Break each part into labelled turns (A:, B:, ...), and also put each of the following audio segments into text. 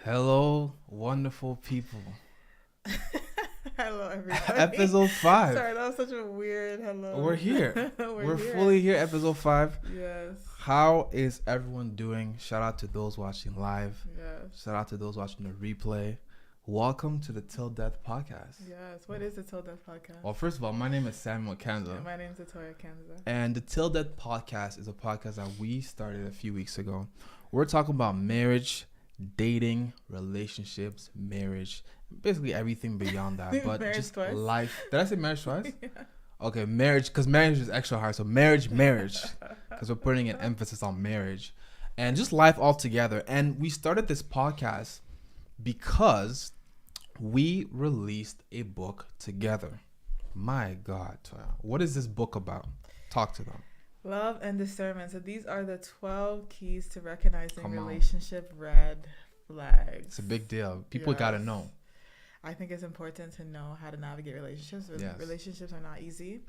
A: Hello, wonderful people.
B: Hello, everybody.
A: Episode 5.
B: Sorry, that was such a weird hello.
A: We're here. We're
B: here.
A: fully here, episode 5.
B: Yes.
A: How is everyone doing? Shout out to those watching live.
B: Yes.
A: Shout out to those watching the replay. Welcome to the Till Death podcast.
B: Yes. What is the Till Death podcast?
A: Well, first of all, my name is Samuel Kanza.
B: And my name's Atoya Kanza.
A: And the Till Death podcast is a podcast that we started a few weeks ago. We're talking about marriage, dating, relationships, marriage, basically everything beyond that. But just
B: twice.
A: Life. Did I say marriage twice?
B: Yeah.
A: Okay, marriage, because marriage is extra hard. So marriage, because we're putting an emphasis on marriage and just life altogether. And we started this podcast because we released a book together. My God, Toya, what is this book about? Talk to them.
B: Love and discernment. So these are the 12 keys to recognizing
A: Come on.
B: relationship red flags.
A: It's a big deal. People got to know.
B: I think it's important to know how to navigate relationships.
A: Yes.
B: Relationships are not easy.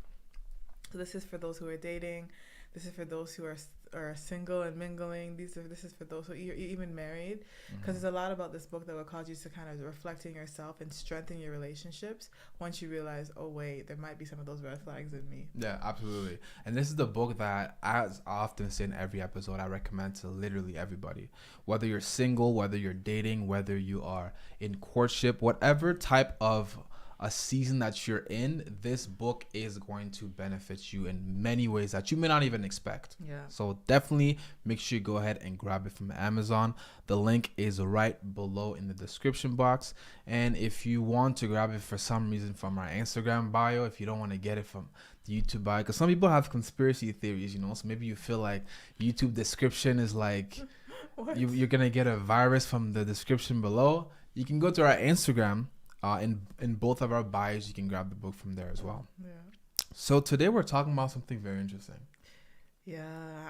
B: So this is for those who are dating. This is for those who are single and mingling. This is for those who are even married. Because there's a lot about this book that will cause you to kind of reflect in yourself and strengthen your relationships once you realize, oh, wait, there might be some of those red flags in me.
A: Yeah, absolutely. And this is the book that, as I often say in every episode, I recommend to literally everybody. Whether you're single, whether you're dating, whether you are in courtship, whatever type of a season that you're in, this book is going to benefit you in many ways that you may not even expect.
B: Yeah.
A: So definitely make sure you go ahead and grab it from Amazon. The link is right below in the description box. And if you want to grab it for some reason from our Instagram bio, if you don't want to get it from the YouTube bio, because some people have conspiracy theories, you know, so maybe you feel like YouTube description is like you're going to get a virus from the description below. You can go to our Instagram. In both of our bios, you can grab the book from there as well.
B: Yeah.
A: So today we're talking about something very interesting.
B: Yeah,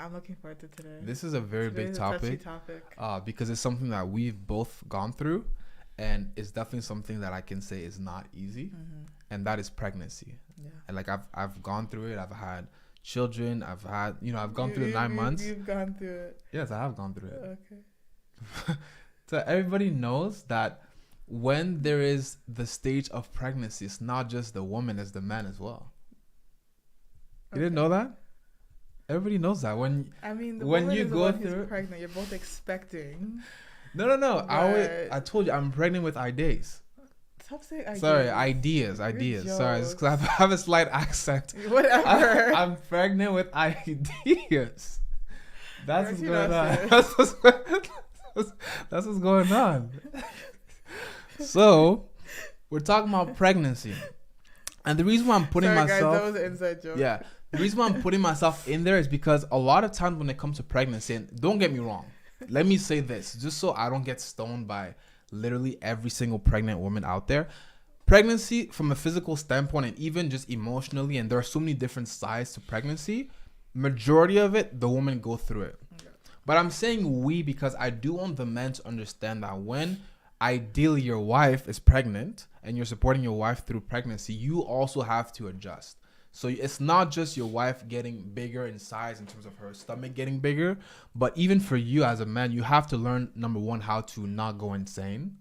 B: I'm looking forward to today.
A: This is a very big topic,
B: topic.
A: Because it's something that we've both gone through, and it's definitely something that I can say is not easy, and that is pregnancy.
B: Yeah.
A: And like I've gone through it. I've had children. I've gone through the 9 months.
B: You've gone through it.
A: Yes, I have gone through it.
B: Okay.
A: So everybody knows that when there is the stage of pregnancy, it's not just the woman, it's the man as well. You didn't know that? Everybody knows that. When you go through
B: pregnant, you're both expecting.
A: No. I told you I'm pregnant with ideas.
B: Stop saying ideas.
A: Sorry, ideas. Sorry, it's 'cause I have a slight accent.
B: Whatever.
A: I'm pregnant with ideas. That's what's going on. That's what's going on. So, we're talking about pregnancy. And the reason why I'm putting myself...
B: Guys, that was an inside joke.
A: Yeah. The reason why I'm putting myself in there is because a lot of times when it comes to pregnancy, and don't get me wrong, let me say this, just so I don't get stoned by literally every single pregnant woman out there. Pregnancy, from a physical standpoint and even just emotionally, and there are so many different sides to pregnancy, majority of it, the women go through it. Okay. But I'm saying we because I do want the men to understand that when... ideally your wife is pregnant and you're supporting your wife through pregnancy, you also have to adjust. So it's not just your wife getting bigger in size in terms of her stomach getting bigger, but even for you as a man, you have to learn, number one, how to not go insane,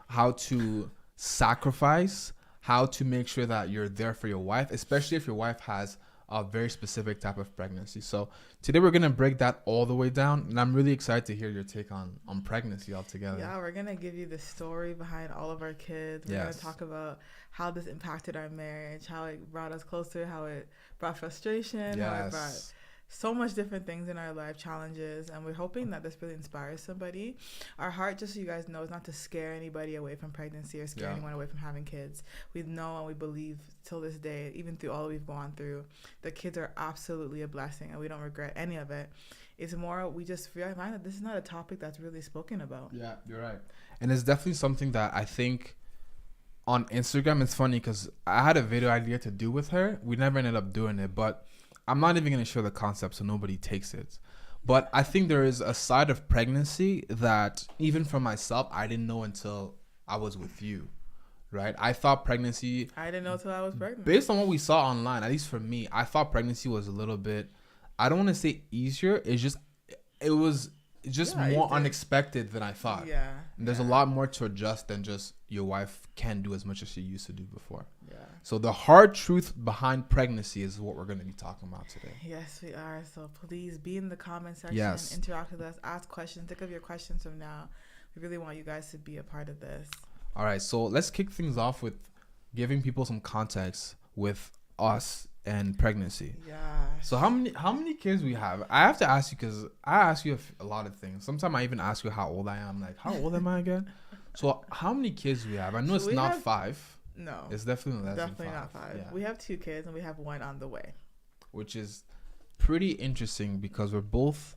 A: how to sacrifice, how to make sure that you're there for your wife, especially if your wife has a very specific type of pregnancy. So today we're going to break that all the way down, and I'm really excited to hear your take on pregnancy altogether.
B: Yeah, we're going to give you the story behind all of our kids. We're going to talk about how this impacted our marriage, how it brought us closer, how it brought frustration, how it brought so much different things in our life, challenges, and we're hoping that this really inspires somebody. Our heart, just so you guys know, is not to scare anybody away from pregnancy or scare anyone away from having kids. We know and we believe till this day, even through all we've gone through, the kids are absolutely a blessing and we don't regret any of it. It's more, we just realize that this is not a topic that's really spoken about.
A: Yeah, you're right. And it's definitely something that I think on Instagram, it's funny because I had a video idea to do with her. We never ended up doing it, but I'm not even going to share the concept so nobody takes it. But I think there is a side of pregnancy that even for myself, I didn't know until I was with you, right? I thought pregnancy...
B: I didn't know until I was pregnant.
A: Based on what we saw online, at least for me, I thought pregnancy was a little bit... I don't want to say easier. It's just... It was just more unexpected than I thought.
B: Yeah.
A: And there's a lot more to adjust than just your wife can't do as much as she used to do before.
B: Yeah.
A: So the hard truth behind pregnancy is what we're going to be talking about today.
B: Yes, we are. So please be in the comment section, interact with us, ask questions, think of your questions from now. We really want you guys to be a part of this. All
A: right, so let's kick things off with giving people some context with us and pregnancy.
B: Yeah.
A: So how many kids we have? I have to ask you because I ask you a lot of things. Sometimes I even ask you how old I am. Like, how old am I again? So how many kids we have? I know it's not 5.
B: No.
A: It's definitely less
B: definitely
A: than 5.
B: Not 5.
A: Yeah.
B: We have 2 kids and we have 1 on the way.
A: Which is pretty interesting because we're both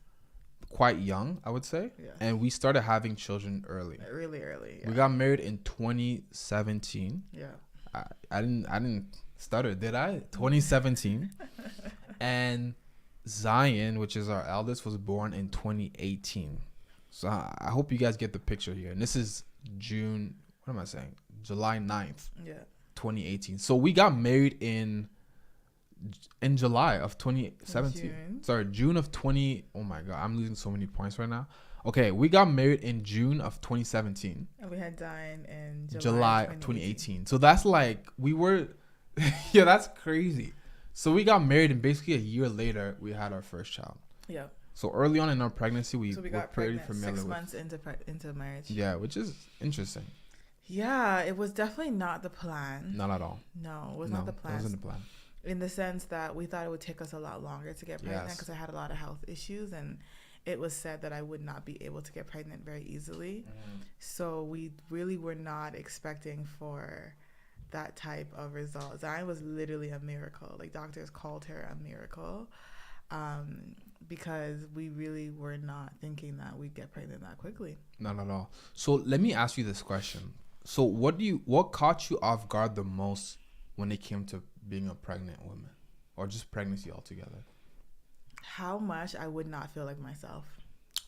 A: quite young, I would say.
B: Yeah.
A: And we started having children early.
B: Really early. Yeah.
A: We got married in 2017.
B: Yeah.
A: I didn't stutter, did I? 2017. And Zion, which is our eldest, was born in 2018. So I hope you guys get the picture here. And this is June, what am I saying? July 9th.
B: Yeah.
A: 2018. So we got married in July of 2017. June of 20. Oh my God, I'm losing so many points right now. Okay, we got married in June of 2017.
B: And we had Zion in
A: July 2018. So that's like, we were, yeah, that's crazy. So we got married and basically a year later, we had our first child.
B: Yeah.
A: So early on in our pregnancy, we
B: were
A: pretty familiar
B: 6 months into marriage.
A: Yeah, which is interesting.
B: Yeah, it was definitely not the plan.
A: Not at all.
B: No, it was not the plan.
A: It wasn't the plan.
B: In the sense that we thought it would take us a lot longer to get pregnant because I had a lot of health issues and it was said that I would not be able to get pregnant very easily. So we really were not expecting for that type of result. Zion was literally a miracle. Like, doctors called her a miracle because we really were not thinking that we'd get pregnant that quickly.
A: Not at all. So let me ask you this question. So what caught you off guard the most when it came to being a pregnant woman or just pregnancy altogether?
B: How much I would not feel like myself.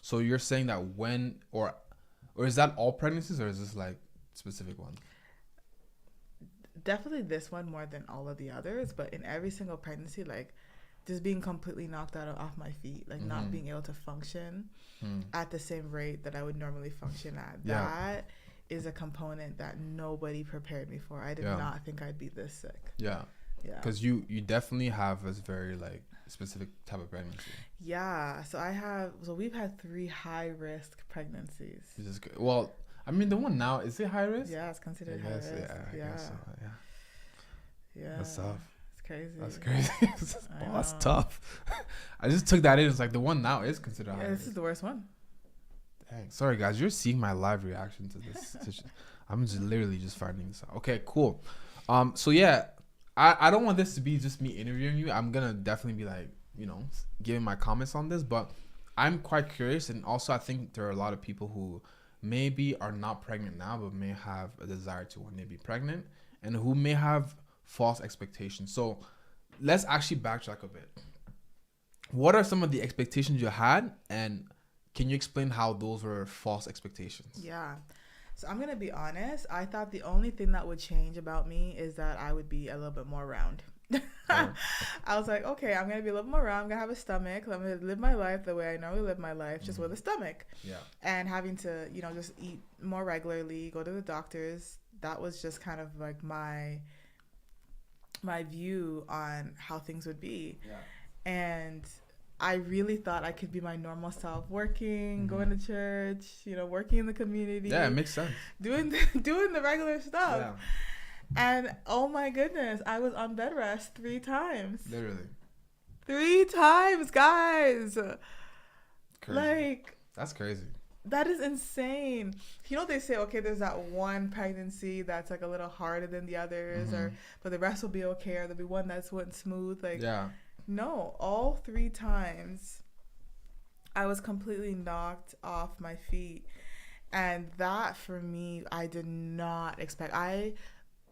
A: So you're saying that or is that all pregnancies or is this like specific ones?
B: Definitely this one more than all of the others, but in every single pregnancy, like just being completely knocked off my feet, like not being able to function at the same rate that I would normally function at.
A: Yeah.
B: That is a component that nobody prepared me for. I did not think I'd be this sick.
A: Yeah. Yeah. Because you definitely have this very like specific type of pregnancy.
B: Yeah. So we've had 3 high risk pregnancies.
A: This is good. Well, I mean, the one now, is it high risk?
B: Yeah, it's considered high risk.
A: I guess so,
B: yeah.
A: That's tough.
B: It's crazy.
A: That's crazy. That's tough. I just took that in. It's like the one now is considered high risk.
B: This is the worst one.
A: Dang. Sorry, guys. You're seeing my live reaction to this. I'm just literally just finding this out. Okay, cool. So yeah, I don't want this to be just me interviewing you. I'm gonna definitely be like, giving my comments on this, but I'm quite curious, and also I think there are a lot of people who maybe are not pregnant now, but may have a desire to one day be pregnant, and who may have false expectations. So let's actually backtrack a bit. What are some of the expectations you had, and can you explain how those were false expectations?
B: Yeah. So I'm going to be honest. I thought the only thing that would change about me is that I would be a little bit more round. I was like, okay, I'm going to be a little more round. I'm going to have a stomach. I'm going to live my life the way I normally live my life, just with a stomach.
A: Yeah.
B: And having to, just eat more regularly, go to the doctors. That was just kind of like my view on how things would be. Yeah. And I really thought I could be my normal self, working, going to church, working in the community.
A: Yeah, it makes sense.
B: Doing the regular stuff. Yeah. And oh my goodness, I was on bed rest 3 times.
A: Literally.
B: 3 times, guys.
A: Crazy.
B: Like,
A: that's crazy.
B: That is insane. They say, okay, there's that one pregnancy that's like a little harder than the others, but the rest will be okay, or there'll be one that's went smooth. Like, yeah. No, all 3 times I was completely knocked off my feet. And that, for me, I did not expect. I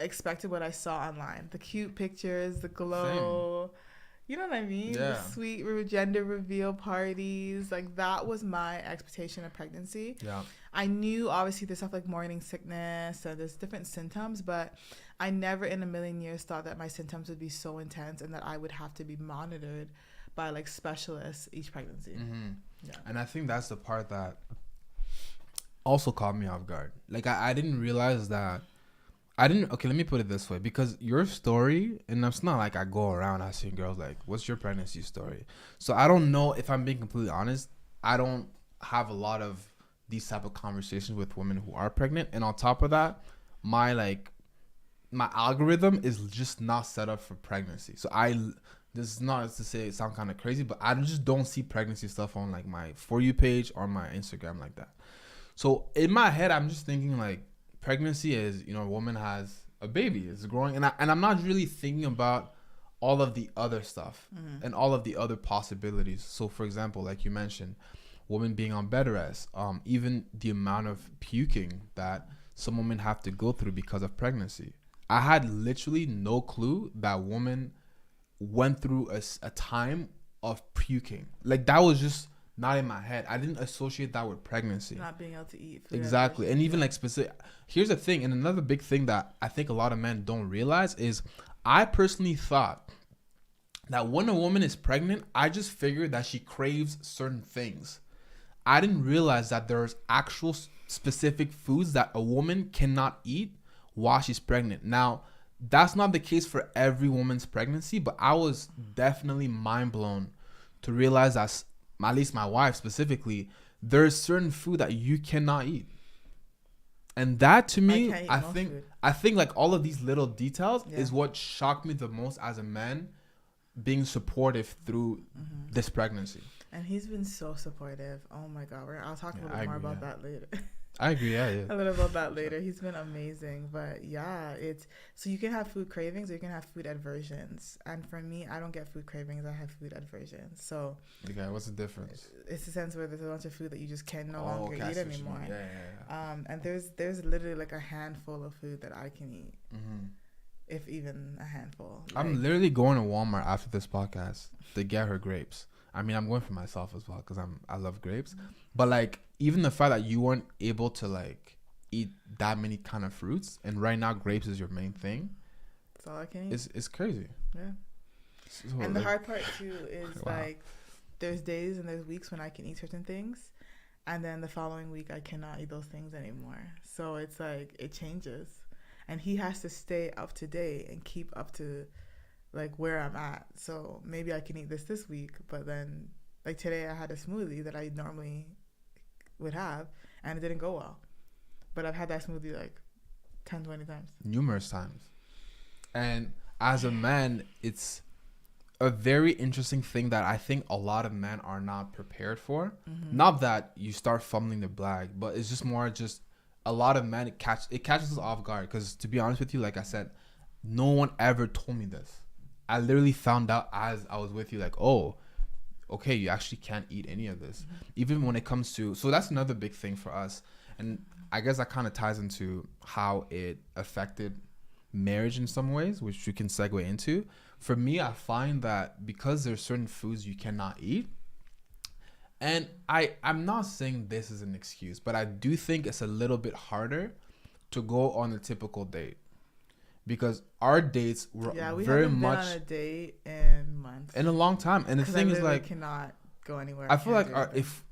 B: expected what I saw online. The cute pictures, the glow. Same. You know what I mean? Yeah. The sweet gender reveal parties. Like, that was my expectation of pregnancy. Yeah. I knew, obviously, there's stuff like morning sickness, and there's different symptoms, but I never in a million years thought that my symptoms would be so intense and that I would have to be monitored by like specialists each pregnancy.
A: Yeah. And I think that's the part that also caught me off guard. Like I didn't realize that. Okay, let me put it this way, because your story, and it's not like I go around asking girls like, what's your pregnancy story? So I don't know, if I'm being completely honest, I don't have a lot of these type of conversations with women who are pregnant. And on top of that, my algorithm is just not set up for pregnancy. So this is not to say it sound kind of crazy, but I just don't see pregnancy stuff on like my For You page or my Instagram like that. So in my head, I'm just thinking like, pregnancy is, a woman has a baby, it's growing, and I'm not really thinking about all of the other stuff and all of the other possibilities. So for example, like you mentioned, women being on bed rest, even the amount of puking that some women have to go through because of pregnancy. I had literally no clue that women went through a time of puking. Like that was just not in my head. I didn't associate that with pregnancy.
B: Not being able to eat food.
A: Exactly. And even like specific. Here's the thing. And another big thing that I think a lot of men don't realize is I personally thought that when a woman is pregnant, I just figured that she craves certain things. I didn't realize that there's actual specific foods that a woman cannot eat while she's pregnant. Now, that's not the case for every woman's pregnancy, but I was definitely mind blown to realize that, at least my wife specifically, there's certain food that you cannot eat. And that to me, I think like all of these little details is what shocked me the most as a man, being supportive through this pregnancy.
B: And he's been so supportive. Oh my God. I'll talk a little bit more about that later.
A: I agree, yeah.
B: A little about that later. He's been amazing. But yeah, so you can have food cravings or you can have food aversions. And for me, I don't get food cravings. I have food aversions. So
A: okay, what's the difference?
B: It's a sense where there's a bunch of food that you just can no longer eat anymore.
A: Yeah.
B: And there's literally like a handful of food that I can eat. If even a handful.
A: I'm literally going to Walmart after this podcast to get her grapes. I mean, I'm going for myself as well because I love grapes. But like, even the fact that you weren't able to like eat that many kind of fruits, and right now grapes is your main thing.
B: That's all I can eat.
A: It's crazy.
B: Yeah. So, and the hard part too is like, there's days and there's weeks when I can eat certain things, and then the following week I cannot eat those things anymore. So it's like it changes, and he has to stay up to date and keep up to like where I'm at. So maybe I can eat this week, but then like today I had a smoothie that I normally would have and it didn't go well, but I've had that smoothie like 10-20 times,
A: numerous times. And as a man, it's a very interesting thing that I think a lot of men are not prepared for. Not that you start fumbling the bag, but it's just more just a lot of men it catches us off guard, because to be honest with you, like I said, no one ever told me this. I literally found out as I was with you, like, oh, okay, you actually can't eat any of this. Even when it comes to, so that's another big thing for us. And I guess that kind of ties into how it affected marriage in some ways, which we can segue into. For me, I find that because there's certain foods you cannot eat, and I'm not saying this is an excuse, but I do think it's a little bit harder to go on a typical date. Because our dates were
B: we
A: very
B: haven't
A: much
B: been on a date in months,
A: in a long time, and the thing is like
B: cannot go anywhere.
A: I feel like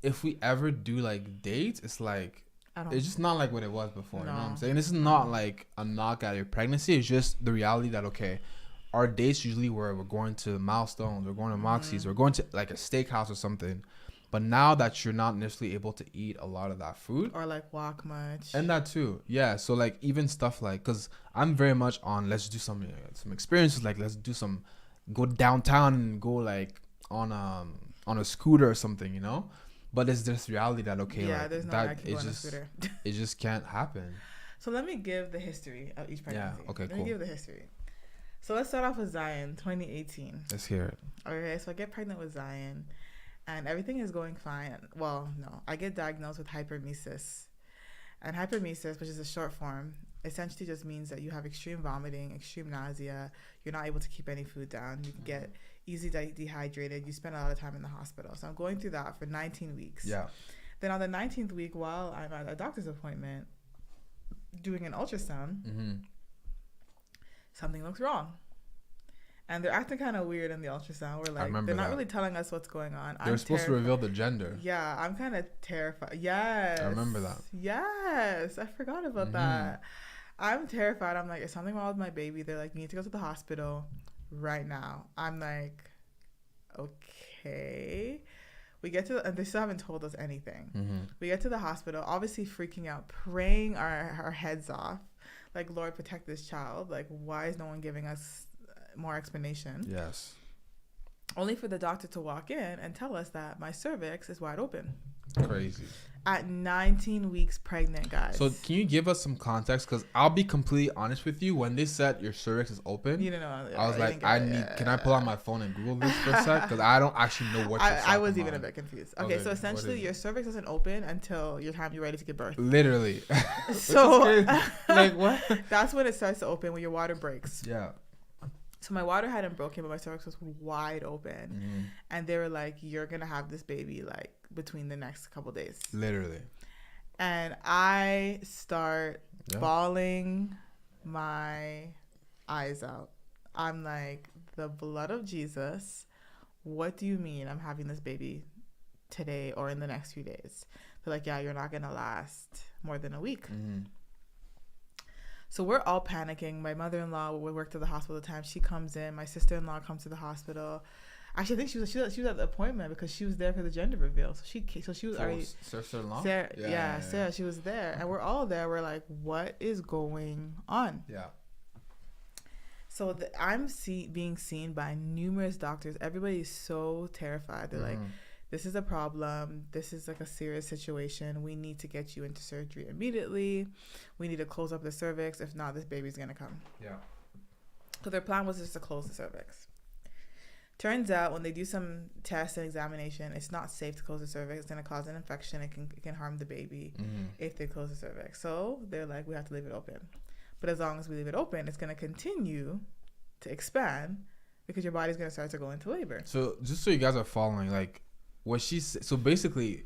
A: if we ever do like dates, it's like it's just not like what it was before. No. You know what I'm saying? This is not like a knock at your pregnancy. It's just the reality that okay, our dates usually we're going to Milestones, we're going to Moxie's, we're going to like a steakhouse or something. But now that you're not necessarily able to eat a lot of that food.
B: Or like walk much.
A: And that too. Yeah. So like even stuff like, because I'm very much on let's do some experiences. Like let's do go downtown and go like on a scooter or something, you know? But it's this reality that, okay,
B: yeah,
A: like,
B: there's no way I can go on a scooter.
A: It just can't happen.
B: So let me give the history of each pregnancy.
A: Yeah, okay,
B: Let me give the history. So let's start off with Zion, 2018.
A: Let's hear it.
B: Okay, so I get pregnant with Zion. And everything is going fine. Well, no. I get diagnosed with hypermesis. And hypermesis, which is a short form, essentially just means that you have extreme vomiting, extreme nausea. You're not able to keep any food down. You can get easily dehydrated. You spend a lot of time in the hospital. So I'm going through that for 19 weeks.
A: Yeah.
B: Then on the 19th week, while I'm at a doctor's appointment doing an ultrasound, something looks wrong. And they're acting kind of weird in the ultrasound. We're like, they're not really telling us what's going on.
A: They're supposed to reveal the gender.
B: Yeah, I'm kind of terrified. Yes.
A: I remember that.
B: Yes. I forgot about that. I'm terrified. I'm like, is something wrong with my baby? They're like, you need to go to the hospital right now. I'm like, okay. We get to, and they still haven't told us anything. We get to the hospital, obviously freaking out, praying our heads off. Like, Lord, protect this child. Like, why is no one giving us more explanation?
A: Yes.
B: Only for the doctor to walk in and tell us that my cervix is wide open.
A: Crazy. At
B: 19 weeks pregnant, guys.
A: So can you give us some context? Because I'll be completely honest with you. When they said your cervix is open,
B: you didn't know.
A: I was like, can I pull out my phone and Google this for a sec? Because I don't actually know what you're talking about.
B: I was even a bit confused. Okay, so essentially your cervix doesn't open until you're ready to give birth.
A: Literally.
B: So
A: like what?
B: That's when it starts to open, when your water breaks.
A: Yeah.
B: So my water hadn't broken, but my cervix was wide open. And they were like, you're going to have this baby like between the next couple days.
A: Literally.
B: And I start bawling my eyes out. I'm like, the blood of Jesus, what do you mean I'm having this baby today or in the next few days? They're like, yeah, you're not going to last more than a week. So we're all panicking. My mother-in-law, we worked at the hospital at the time. She comes in. My sister-in-law comes to the hospital. Actually, I think she was at the appointment because she was there for the gender reveal. So she was already.
A: Sister-in-law?
B: Sarah, yeah, Sarah. She was there, and we're all there. We're like, what is going on?
A: Yeah.
B: So I'm being seen by numerous doctors. Everybody's so terrified. They're like, this is a problem. This is like a serious situation. We need to get you into surgery immediately. We need to close up the cervix. If not, this baby's going to come.
A: Yeah.
B: So their plan was just to close the cervix. Turns out when they do some tests and examination, it's not safe to close the cervix. It's going to cause an infection. It can harm the baby if they close the cervix. So they're like, we have to leave it open. But as long as we leave it open, it's going to continue to expand because your body's going to start to go into labor.
A: So just so you guys are following, like, so basically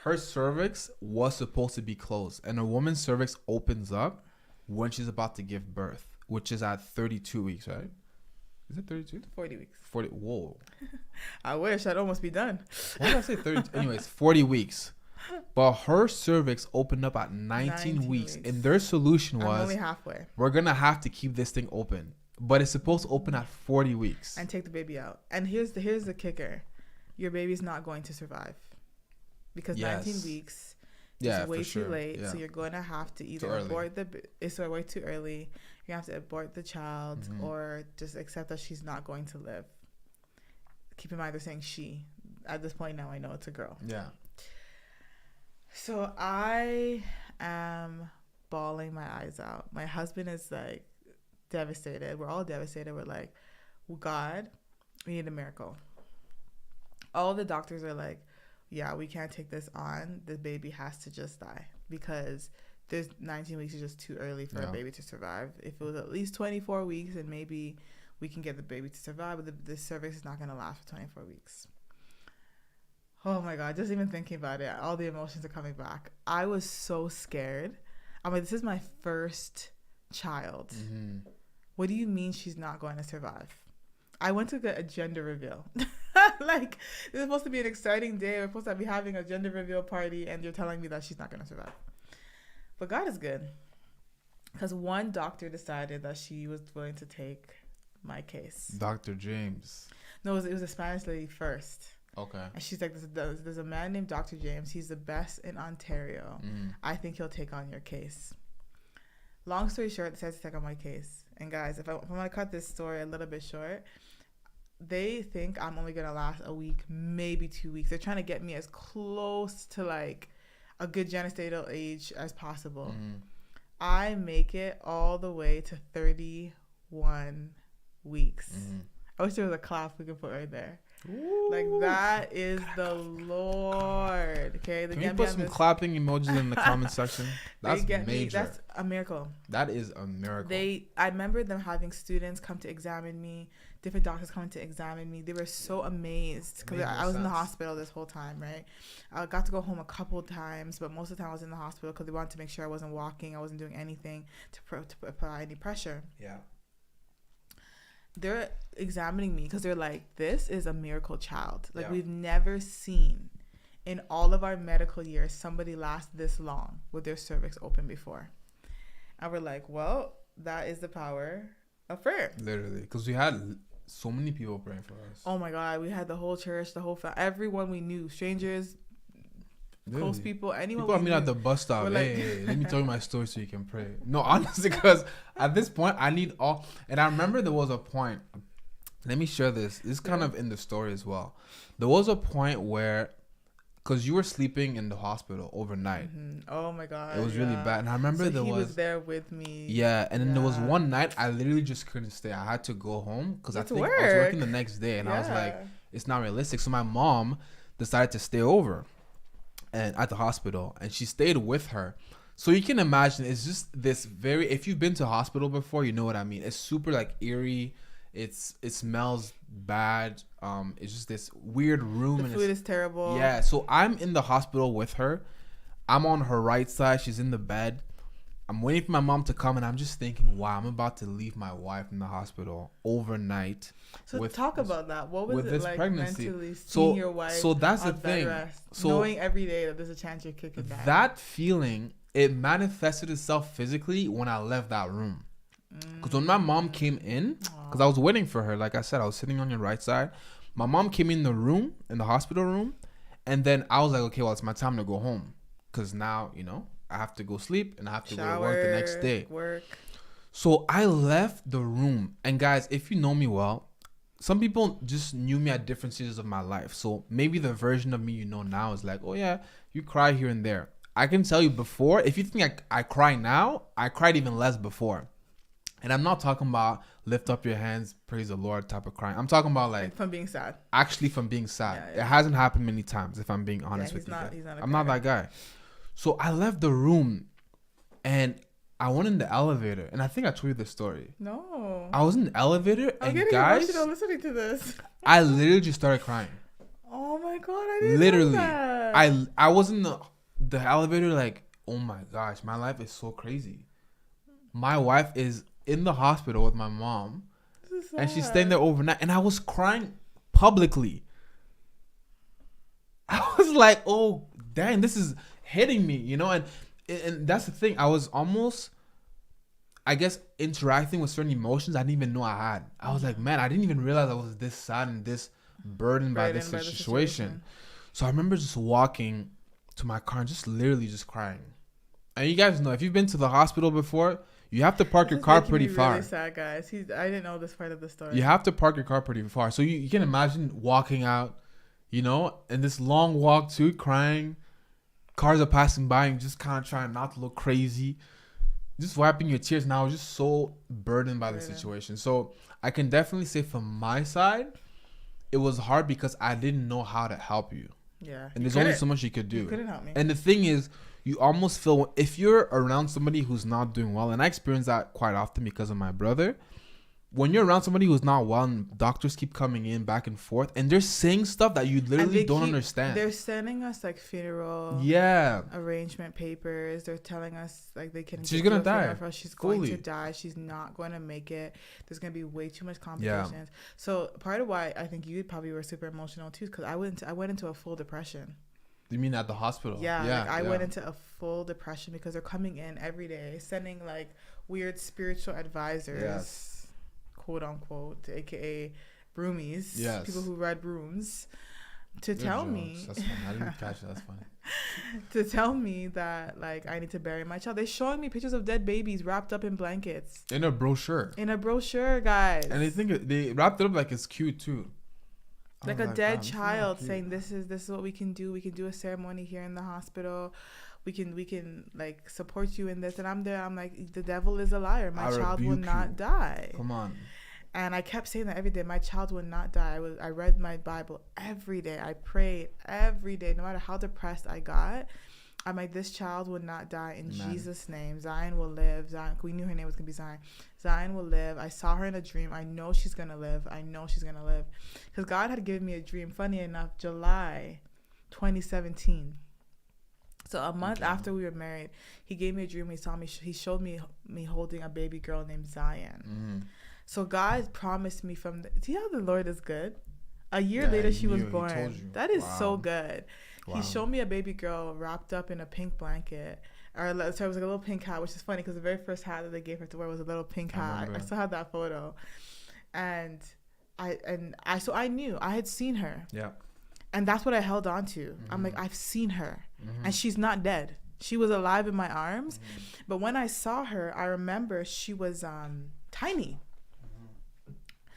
A: her cervix was supposed to be closed, and a woman's cervix opens up when she's about to give birth, which is at 32 weeks, right? Is it 32?
B: 40 weeks.
A: 40. Whoa.
B: I wish I'd almost be done.
A: Why did I say 30? Anyways, 40 weeks. But her cervix opened up at 19 weeks. And their solution was,
B: I'm only halfway.
A: We're going to have to keep this thing open. But it's supposed to open at 40 weeks.
B: And take the baby out. And here's the kicker. Your baby's not going to survive. Because 19 weeks is way too late. Yeah. So you're going to have to either abort it's way too early. You have to abort the child or just accept that she's not going to live. Keep in mind they're saying she. At this point now I know it's a girl.
A: Yeah.
B: So I am bawling my eyes out. My husband is like devastated. We're all devastated. We're like, well, God, we need a miracle. All the doctors are like, yeah, we can't take this on. The baby has to just die because there's 19 weeks is just too early for a baby to survive. If it was at least 24 weeks, then maybe we can get the baby to survive, but the cervix is not going to last for 24 weeks. Oh my God, just even thinking about it, all the emotions are coming back. I was so scared. I'm like, this is my first child. What do you mean she's not going to survive? I went to get a gender reveal. Like, this is supposed to be an exciting day. We're supposed to be having a gender reveal party, and you're telling me that she's not going to survive. But God is good. Because one doctor decided that she was willing to take my case.
A: Dr. James.
B: No, it was a Spanish lady first.
A: Okay.
B: And she's like, there's a man named Dr. James. He's the best in Ontario. I think he'll take on your case. Long story short, decides to take on my case. And guys, if I'm going to cut this story a little bit short, they think I'm only going to last a week, maybe 2 weeks. They're trying to get me as close to like a good gestational age as possible. I make it all the way to 31 weeks. I wish there was a clap we could put right there. Ooh. Like, that is the Lord. Okay,
A: can you put some clapping emojis in the comment section? That's major.
B: That's a miracle.
A: That is a miracle.
B: I remember them having students come to examine me, different doctors coming to examine me. They were so amazed because I was in the hospital this whole time, right? I got to go home a couple of times, but most of the time I was in the hospital because they wanted to make sure I wasn't walking, I wasn't doing anything to apply any pressure.
A: Yeah.
B: they're examining me because they're like, this is a miracle child. Like, we've never seen in all of our medical years somebody last this long with their cervix open before. And we're like, well, that is the power of prayer.
A: Literally, because we had so many people praying for us.
B: Oh my God, we had the whole church, the whole everyone we knew, strangers, literally. Close people, anyone.
A: People I meet at the bus stop. Hey, let me tell you my story so you can pray. No, honestly, because at this point I need all. And I remember there was a point. Let me share this. This is kind of in the story as well. There was a point where, because you were sleeping in the hospital overnight.
B: Oh my God,
A: it was really bad. And I remember he
B: was there with me.
A: Yeah, and then there was one night I literally just couldn't stay. I had to go home because I think I was working the next day, and I was like, it's not realistic. So my mom decided to stay over and at the hospital, and she stayed with her. So you can imagine, it's just this very, if you've been to a hospital before, you know what I mean. It's super like eerie. It smells bad. It's just this weird room.
B: The food is terrible.
A: Yeah. So I'm in the hospital with her. I'm on her right side. She's in the bed. I'm waiting for my mom to come, and I'm just thinking, wow, I'm about to leave my wife in the hospital overnight.
B: So talk about that. What was it like pregnancy? Mentally seeing your wife?
A: So that's the thing.
B: So knowing every day that there's a chance you're kicking back.
A: That feeling, it manifested itself physically when I left that room. Because when my mom came in, because I was waiting for her, like I said, I was sitting on your right side. My mom came in the room, in the hospital room, and then I was like, okay, well, it's my time to go home. Because now, you know, I have to go sleep and I have to go to work the next day. So I left the room. And guys, if you know me well, some people just knew me at different stages of my life. So maybe the version of me you know now is like, oh yeah, you cry here and there. I can tell you before, if you think I cry now, I cried even less before. And I'm not talking about lift up your hands, praise the Lord type of crying. I'm talking about like
B: from being sad.
A: Actually from being sad. Yeah. It hasn't happened many times, if I'm being honest with you. I'm not that guy. So I left the room and I went in the elevator. And I think I told you this story.
B: No.
A: I was in the elevator and guys,
B: listening to this.
A: I literally just started crying.
B: Oh my God, I didn't know that.
A: I was in the elevator like, oh my gosh, my life is so crazy. My wife is in the hospital with my mom and she's staying there overnight, and I was crying publicly. I was like, oh dang, this is hitting me, you know. And that's the thing, I was almost, I guess, interacting with certain emotions I didn't even know I had. I was like, man, I didn't even realize I was this sad and this burdened by this situation. So I remember just walking to my car and just literally just crying. And you guys know, if you've been to the hospital before, you have to park your car pretty far.
B: Really sad, guys. I didn't know this part of the story.
A: You have to park your car pretty far. So you can imagine walking out, you know, and this long walk too, crying. Cars are passing by and just kind of trying not to look crazy. Just wiping your tears. Now I was just so burdened by the situation. So I can definitely say from my side, it was hard because I didn't know how to help you.
B: Yeah.
A: And there's only so much you could do.
B: You couldn't help me.
A: And the thing is, you almost feel, if you're around somebody who's not doing well, and I experience that quite often because of my brother, when you're around somebody who's not well and doctors keep coming in back and forth and they're saying stuff that you literally don't understand.
B: They're sending us like funeral arrangement papers. They're telling us like they can.
A: She's going to die.
B: She's going to die. She's not going to make it. There's going to be way too much complications. Yeah. So part of why I think you probably were super emotional too is because I went into a full depression.
A: You mean at the hospital?
B: Yeah, I went into a full depression because they're coming in every day, sending like weird spiritual advisors, quote unquote, aka broomies, people who ride brooms, to tell me.
A: That's funny. I didn't catch it. That's funny.
B: To tell me that like I need to bury my child. They're showing me pictures of dead babies wrapped up in blankets.
A: In a brochure.
B: Guys.
A: And they wrapped it up like it's cute too.
B: Like a dead child saying this is what we can do. We can do a ceremony here in the hospital. We can like support you in this. And I'm there. I'm like, the devil is a liar. My child will not die.
A: Come on.
B: And I kept saying that every day. My child will not die. I read my Bible every day. I prayed every day, no matter how depressed I got. I'm like, this child will not die in Jesus' name. Zion will live. Zion, we knew her name was going to be Zion. Zion will live. I saw her in a dream. I know she's going to live. Because God had given me a dream, funny enough, July 2017. So a month after we were married, he gave me a dream. He showed me holding a baby girl named Zion. So God promised me see how the Lord is good? A year later, she was born. That is so good. Wow. He showed me a baby girl wrapped up in a pink blanket. So it was like a little pink hat, which is funny because the very first hat that they gave her to wear was a little pink hat. I still have that photo. And I knew. I had seen her.
A: Yeah.
B: And that's what I held on to. Mm-hmm. I'm like, I've seen her. Mm-hmm. And she's not dead. She was alive in my arms. Mm-hmm. But when I saw her, I remember she was tiny.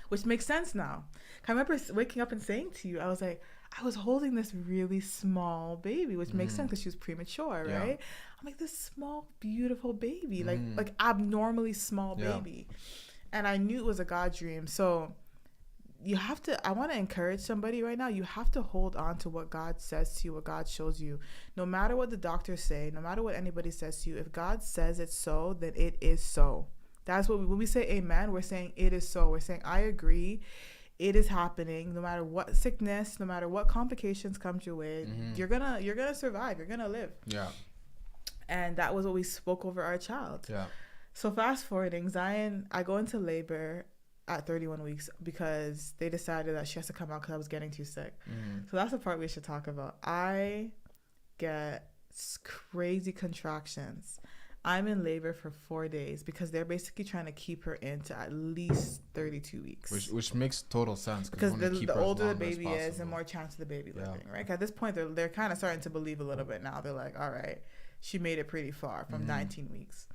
B: Which makes sense now. I remember waking up and saying to you, I was like, I was holding this really small baby, which makes sense because she was premature, right? I'm like, this small, beautiful baby, like abnormally small baby. And I knew it was a God dream. So I want to encourage somebody right now. You have to hold on to what God says to you, what God shows you. No matter what the doctors say, no matter what anybody says to you, if God says it's so, then it is so. That's what when we say amen, we're saying it is so. We're saying I agree. It is happening. No matter what sickness, no matter what complications come your way, you're gonna survive. You're gonna live.
A: Yeah.
B: And that was what we spoke over our child.
A: Yeah.
B: So fast forwarding, Zion, I go into labor at 31 weeks because they decided that she has to come out because I was getting too sick. So that's the part we should talk about. I get crazy contractions. I'm in labor for 4 days because they're basically trying to keep her in to at least 32 weeks.
A: Which makes total sense.
B: Because the older the baby is, the more chance of the baby living, right? At this point, they're kind of starting to believe a little bit now. They're like, all right, she made it pretty far from 19 weeks.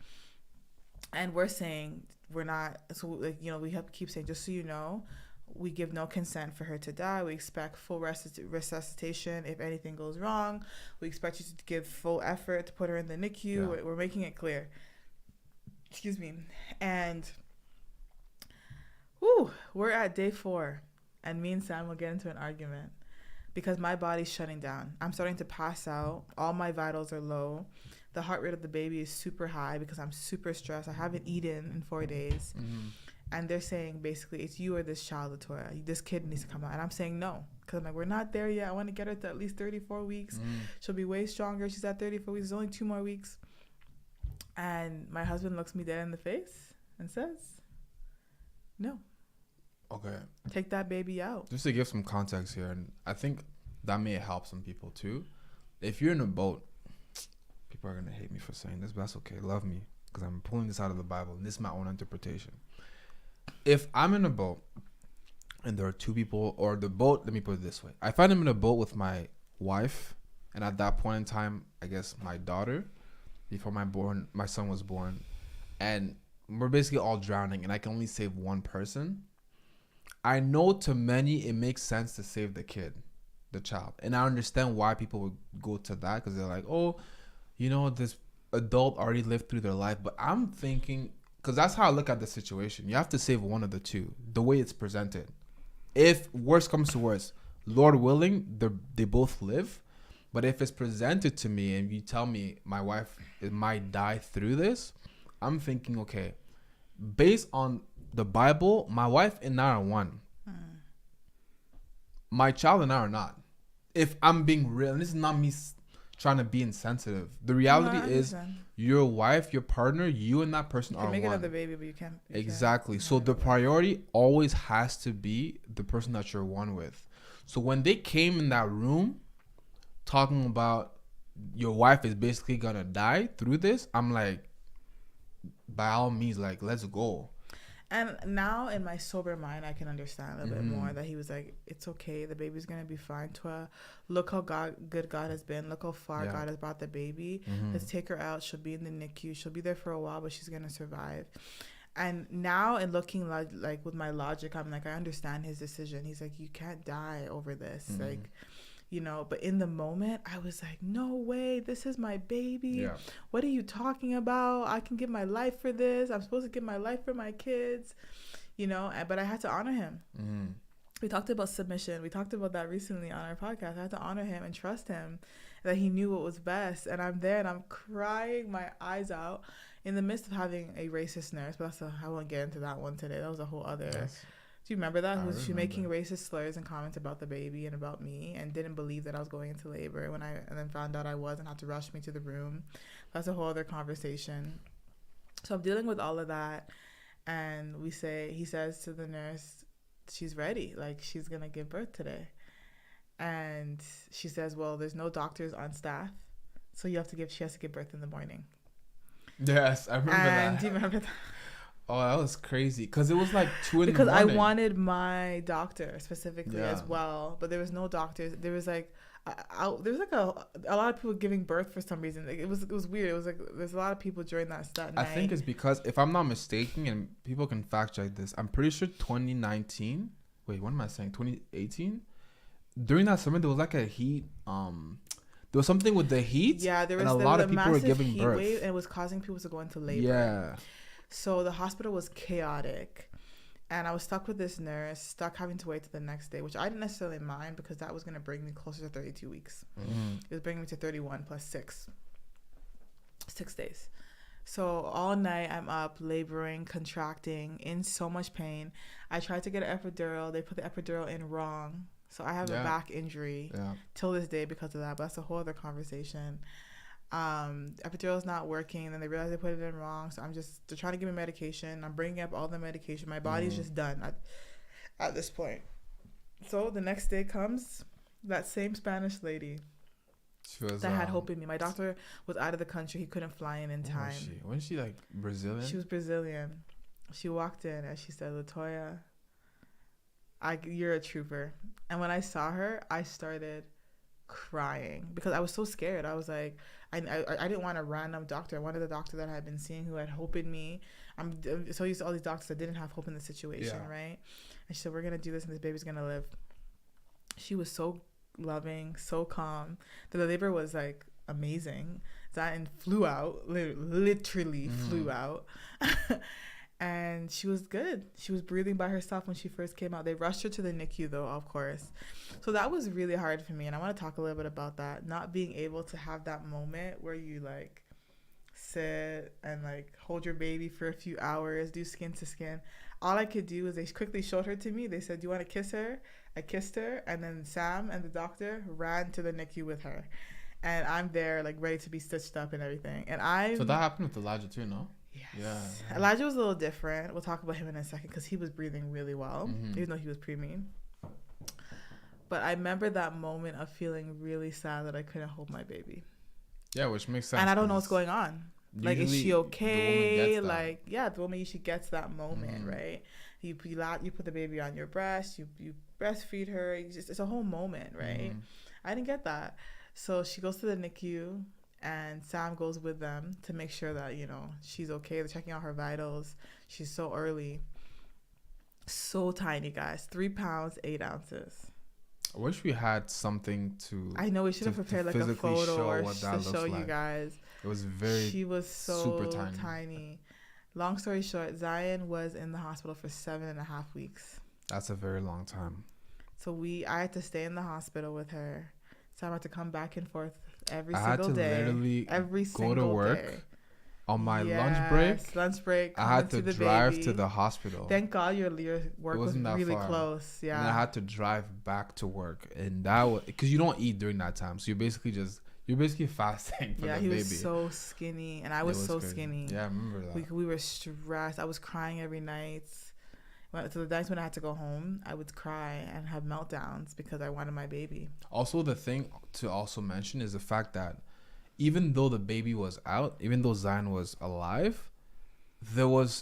B: And we're saying we're not, so like, we have to keep saying, just so you know, we give no consent for her to die. We expect full resuscitation if anything goes wrong. We expect you to give full effort to put her in the NICU. Yeah. We're making it clear. Excuse me. And we're at day 4. And me and Sam will get into an argument because my body's shutting down. I'm starting to pass out. All my vitals are low. The heart rate of the baby is super high because I'm super stressed. I haven't eaten in 4 days. And they're saying, basically, it's you or this child, Latoya. This kid needs to come out. And I'm saying no. Because I'm like, we're not there yet. I want to get her to at least 34 weeks. She'll be way stronger. She's at 34 weeks. There's only 2 more weeks. And my husband looks me dead in the face and says, no.
A: Okay.
B: Take that baby out.
A: Just to give some context here, and I think that may help some people too. If you're in a boat, people are going to hate me for saying this, but that's okay. Love me. Because I'm pulling this out of the Bible. And this is my own interpretation. If I'm in a boat and there are 2 people, or the boat, let me put it this way. I find I'm in a boat with my wife, and at that point in time, I guess my daughter, before my son was born, and we're basically all drowning, and I can only save one person. I know to many it makes sense to save the kid, the child. And I understand why people would go to that, because they're like, oh, this adult already lived through their life. But I'm thinking, because that's how I look at the situation. You have to save one of the 2, the way it's presented. If worse comes to worse, Lord willing, they both live. But if it's presented to me and you tell me my wife might die through this, I'm thinking, okay, based on the Bible, my wife and I are one. My child and I are not. If I'm being real, and this is not me trying to be insensitive. The reality is your wife, your partner, you and that person are one. You can make another baby, but you can't. Exactly. So the priority always has to be the person that you're one with. So when they came in that room talking about your wife is basically going to die through this, I'm like, by all means, like, let's go.
B: And now in my sober mind, I can understand a little bit more that he was like, it's okay. The baby's going to be fine. Look how good God has been. Look how far God has brought the baby. Let's take her out. She'll be in the NICU. She'll be there for a while, but she's going to survive. And now in looking like with my logic, I'm like, I understand his decision. He's like, you can't die over this. Like, but in the moment I was like, no way, this is my baby. What are you talking about? I can give my life for this. I'm supposed to give my life for my kids, but I had to honor him. We talked about submission. We talked about that recently on our podcast. I had to honor him and trust him that he knew what was best. And I'm there and I'm crying my eyes out in the midst of having a racist nurse. But I won't get into that one today. That was a whole other... Yes. Do you remember that? She making racist slurs and comments about the baby and about me, and didn't believe that I was going into labor and then found out I was and had to rush me to the room. That's a whole other conversation. So I'm dealing with all of that, And he says to the nurse, she's ready. Like, she's going to give birth today. And she says, well, there's no doctors on staff. So she has to give birth in the morning.
A: Yes, I remember that.
B: Do you remember that?
A: Oh, that was crazy. Because it was like 2 in the morning.
B: Because I wanted my doctor specifically as well. But there was no doctors. There was like, there was like a lot of people giving birth for some reason. Like, it was weird. It was like there's a lot of people during that night.
A: I think it's because, if I'm not mistaken, and people can fact check this, I'm pretty sure 2019. Wait, what am I saying? 2018. During that summer, there was like a heat. There was something with the heat.
B: Yeah, there was
A: a lot of people were giving birth,
B: wave, and it was causing people to go into labor.
A: Yeah.
B: So the hospital was chaotic. And I was stuck with this nurse, stuck having to wait to the next day, which I didn't necessarily mind because that was going to bring me closer to 32 weeks. Mm-hmm. It was bringing me to 31 plus 6 days. So all night I'm up, laboring, contracting, in so much pain. I tried to get an epidural. They put the epidural in wrong. So I have a back injury till this day because of that. But that's a whole other conversation. Epidural is not working, and then they realize they put it in wrong, so they're trying to give me medication. I'm bringing up all the medication. My body's just done at this point. So the next day comes, that same Spanish lady that had hope in me. My doctor was out of the country. He couldn't fly in time.
A: Wasn't she like Brazilian?
B: She was Brazilian. She walked in and she said, Latoya, you're a trooper. And when I saw her, I started crying because I was so scared. I was like, I didn't want a random doctor. I wanted the doctor that I had been seeing who had hope in me. I'm so used to all these doctors that didn't have hope in the situation, right? And she said, we're going to do this and this baby's going to live. She was so loving, so calm. The labor was like amazing. Zion flew out, literally flew out. And she was good. She was breathing by herself when she first came out. They rushed her to the NICU, though, of course. So that was really hard for me. And I want to talk a little bit about that. Not being able to have that moment where you, like, sit and, like, hold your baby for a few hours, do skin to skin. All I could do is they quickly showed her to me. They said, do you want to kiss her? I kissed her. And then Sam and the doctor ran to the NICU with her. And I'm there, like, ready to be stitched up and everything.
A: So that happened with Elijah, too, no?
B: Yes. Yeah. Elijah was a little different. We'll talk about him in a second because he was breathing really well, even though he was preemie. But I remember that moment of feeling really sad that I couldn't hold my baby.
A: Yeah, which makes sense.
B: And I don't know what's going on. Like, is she okay? Like, the woman usually gets that moment, right? You put the baby on your breast, you breastfeed her. It's a whole moment, right? I didn't get that. So she goes to the NICU. And Sam goes with them to make sure that, you know, she's okay. They're checking out her vitals. She's so early. So tiny, guys. 3 pounds, 8 ounces.
A: I wish we had something to...
B: I know we should have prepared like a photo or to show you guys.
A: It was She was so super
B: tiny. Long story short, Zion was in the hospital for 7.5 weeks.
A: That's a very long time.
B: So I had to stay in the hospital with her. So I had to come back and forth every single day.
A: Literally
B: every
A: go to work
B: day.
A: On my lunch break. I had to drive to the hospital.
B: Thank God your work was really close. Yeah.
A: And I had to drive back to work, and that was because you don't eat during that time, so you're basically fasting for the baby. Yeah, he was
B: so skinny, and I was so crazy. Skinny.
A: Yeah, I remember that.
B: We were stressed. I was crying every night. So the nights when I had to go home, I would cry and have meltdowns because I wanted my baby.
A: Also, the thing to also mention is the fact that even though the baby was out, even though Zion was alive,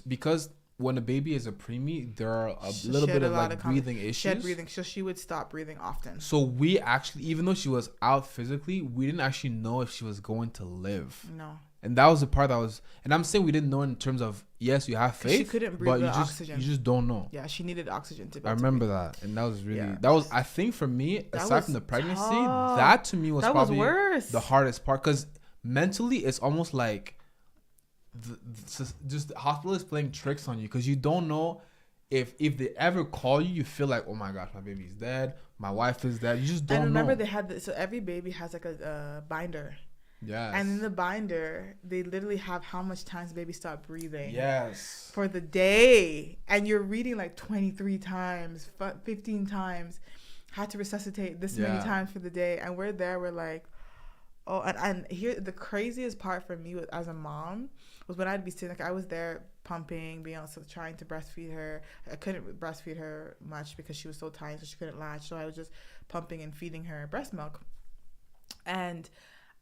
A: because when a baby is a preemie, there are a little bit of like breathing issues.
B: She had breathing, so she would stop breathing often.
A: So we actually, even though she was out physically, we didn't actually know if she was going to live.
B: No.
A: And that was the part that was, and I'm saying we didn't know in terms of, yes, you have faith,
B: she couldn't breathe the oxygen.
A: You just don't know.
B: Yeah, she needed oxygen to be.
A: I remember that, and that was really, I think for me, aside from the pregnancy, that to me was probably
B: worse.
A: The hardest part, because mentally it's almost like just the hospital is playing tricks on you, because you don't know if they ever call you feel like, oh my gosh, my baby's dead, my wife is dead. You just don't know.
B: And remember they had so every baby has like a binder.
A: Yes.
B: And in the binder, they literally have how much times the baby stopped breathing.
A: Yes.
B: For the day. And you're reading like 23 times, 15 times. Had to resuscitate this many times for the day. And we're like, oh, and here, the craziest part for me as a mom was when I'd be sitting, like I was there pumping, being also trying to breastfeed her. I couldn't breastfeed her much because she was so tiny, so she couldn't latch. So I was just pumping and feeding her breast milk. And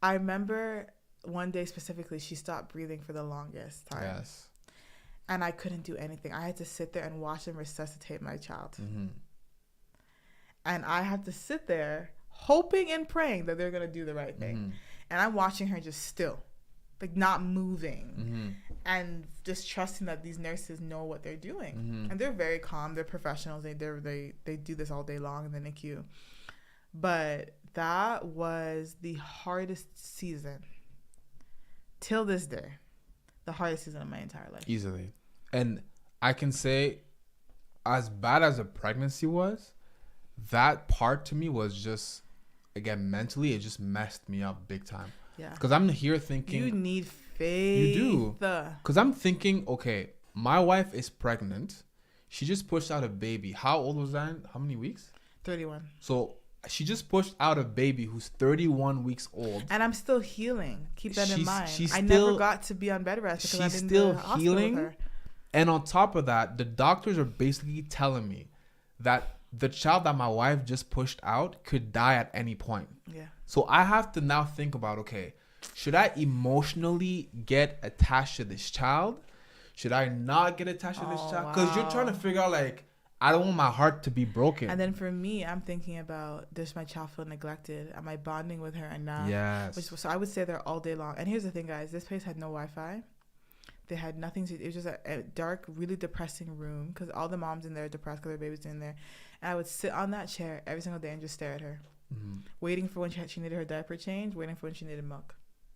B: I remember one day specifically, she stopped breathing for the longest time. Yes. And I couldn't do anything. I had to sit there and watch them resuscitate my child. Mm-hmm. And I had to sit there hoping and praying that they're going to do the right thing. Mm-hmm. And I'm watching her just still, like not moving. Mm-hmm. And just trusting that these nurses know what they're doing. Mm-hmm. And they're very calm. They're professionals. They do this all day long in the NICU. But that was the hardest season. Till this day. The hardest season of my entire life.
A: Easily. And I can say, as bad as a pregnancy was, that part to me was just, again, mentally, it just messed me up big time. Yeah. Because I'm here thinking...
B: You need faith.
A: You do. Because I'm thinking, okay, my wife is pregnant. She just pushed out a baby. How old was that? How many weeks?
B: 31.
A: So she just pushed out a baby who's 31 weeks old.
B: And I'm still healing. Keep that in mind. I never got to be on bed rest because I've been still healing. With her.
A: And on top of that, the doctors are basically telling me that the child that my wife just pushed out could die at any point. Yeah. So I have to now think about, okay, should I emotionally get attached to this child? Should I not get attached to this child? Because you're trying to figure out, like, I don't want my heart to be broken.
B: And then for me, I'm thinking about, does my child feel neglected? Am I bonding with her enough? Yes. So I would say there all day long. And here's the thing, guys. This place had no Wi-Fi. They had nothing to... It was just a dark, really depressing room because all the moms in there are depressed because their baby's in there. And I would sit on that chair every single day and just stare at her. Mm-hmm. Waiting for when she needed her diaper change, waiting for when she needed milk.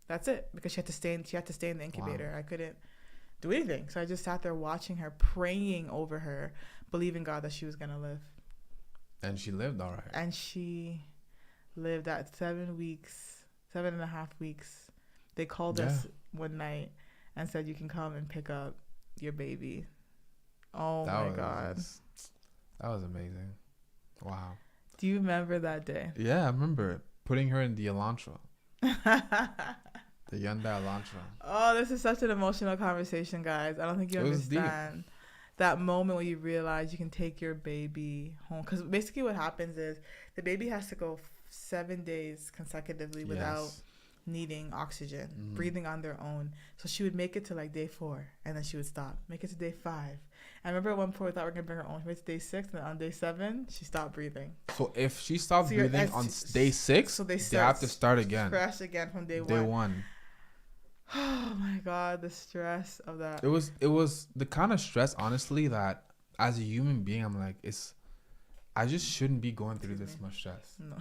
B: That's it. Because she had to stay in the incubator. Wow. I couldn't do anything. So I just sat there watching her, praying over her, believing God that she was going to live.
A: And she lived all right.
B: And she lived at 7.5 weeks. They called us one night and said, you can come and pick up your baby. Oh, my God.
A: That was amazing. Wow.
B: Do you remember that day?
A: Yeah, I remember putting her in the Elantra. The Hyundai Elantra.
B: Oh, this is such an emotional conversation, guys. I don't think you understand that moment when you realize you can take your baby home. Because basically what happens is the baby has to go 7 days consecutively without needing oxygen, breathing on their own. So she would make it to like day 4 and then she would stop. Make it to day 5. I remember at one point we thought we were going to bring her home. She went to day 6 and then on day 7 she stopped breathing.
A: So if she stopped breathing on day 6, so they have to start again.
B: Fresh again from day 1.
A: Day 1.
B: Oh my God, the stress of that.
A: It was the kind of stress, honestly, that as a human being, I'm like, I just shouldn't be going through this much stress. No.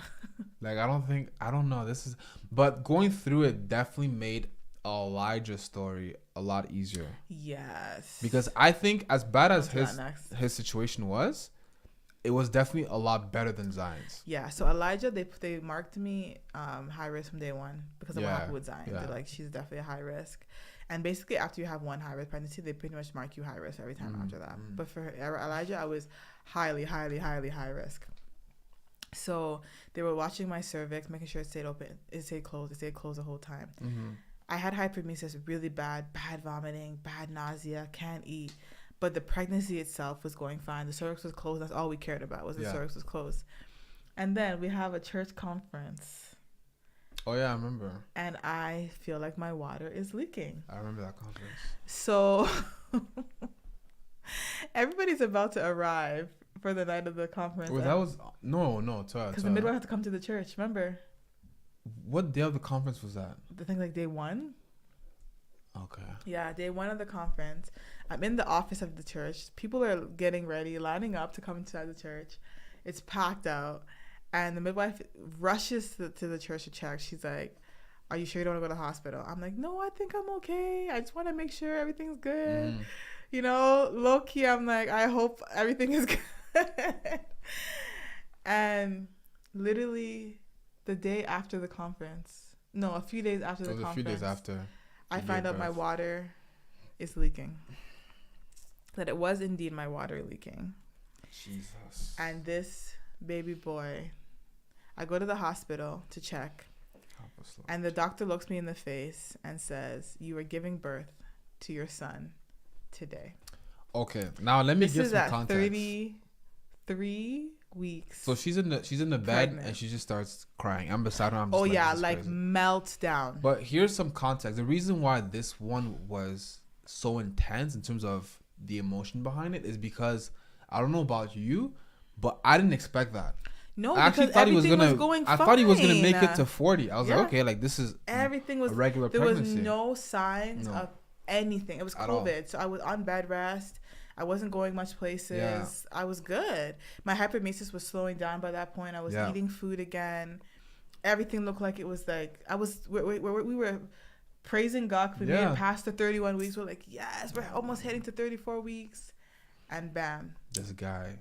A: Like, I don't know. But going through it definitely made Elijah's story a lot easier. Yes. Because I think as bad as his situation was, it was definitely a lot better than Zion's.
B: Yeah. So Elijah, they marked me high risk from day 1 because of what happened with Zion. They're like, she's definitely a high risk. And basically, after you have one high risk pregnancy, they pretty much mark you high risk every time after that. But for Elijah, I was highly, highly, highly high risk. So they were watching my cervix, making sure it stayed open. It stayed closed. It stayed closed the whole time. Mm-hmm. I had hyperemesis, really bad vomiting, bad nausea, can't eat. But the pregnancy itself was going fine. The cervix was closed. That's all we cared about, was the cervix was closed. And then we have a church conference.
A: Oh, yeah, I remember.
B: And I feel like my water is leaking.
A: I remember that conference.
B: So everybody's about to arrive for the night of the conference.
A: Wait, that was... No.
B: Because the midwife had to come to the church, remember?
A: What day of the conference was that?
B: I think like day 1.
A: Okay.
B: Yeah, day 1 of the conference. I'm in the office of the church. People are getting ready, lining up to come inside the church. It's packed out. And the midwife rushes to the church to check. She's like, are you sure you don't want to go to the hospital? I'm like, no, I think I'm okay. I just want to make sure everything's good. You know, low key, I'm like, I hope everything is good. And literally the day after the conference, no, a few days after the conference. A few days after. I find out my water is leaking. That it was indeed my water leaking.
A: Jesus.
B: And this baby boy, I go to the hospital to check. And the doctor looks me in the face and says, you are giving birth to your son today.
A: Okay, now let me give some context.
B: 33 weeks.
A: So she's in the bed pregnant. And she just starts crying. I'm beside her. I'm just
B: like meltdown.
A: But here's some context. The reason why this one was so intense in terms of the emotion behind it is because I don't know about you, but I didn't expect that.
B: No, I actually thought he was going fine.
A: I thought he was gonna make it to 40. I was like, okay, like this is
B: everything was
A: a regular pregnancy.
B: There was no signs of anything. It was COVID, so I was on bed rest. I wasn't going much places. Yeah. I was good. My hypermesis was slowing down by that point. I was eating food again. Everything looked like it was like we were praising God. We made it past the 31 weeks. We're like, yes, we're almost heading to 34 weeks, and bam.
A: This guy.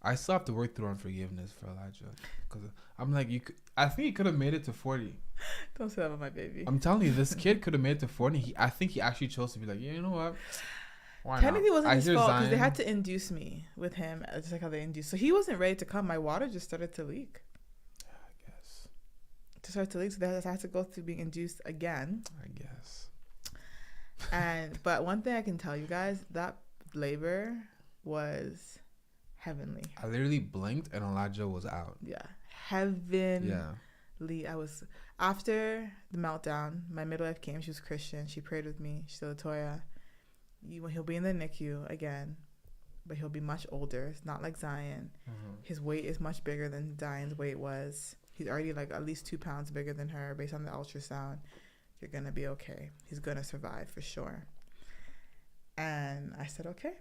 A: I still have to work through unforgiveness for Elijah because I'm like, I think he could have made it to 40.
B: Don't say that about my baby.
A: I'm telling you, this kid could have made it to 40. I think he actually chose to be like, yeah, you know what? Why
B: technically, it wasn't his fault because they had to induce me with him, just like how they induced. So he wasn't ready to come. My water just started to leak.
A: Yeah, I guess.
B: To start to leak, so I had to go through being induced again.
A: I guess.
B: But one thing I can tell you guys, that labor was heavenly.
A: I literally blinked and Elijah was out.
B: Yeah, heavenly. Yeah. I was after the meltdown. My midwife came. She was Christian. She prayed with me. She said, Latoya, he'll be in the NICU again, but he'll be much older. It's not like Zion. Mm-hmm. His weight is much bigger than Zion's weight was. He's already like at least 2 pounds bigger than her based on the ultrasound. You're gonna be okay. He's gonna survive for sure. And I said, okay.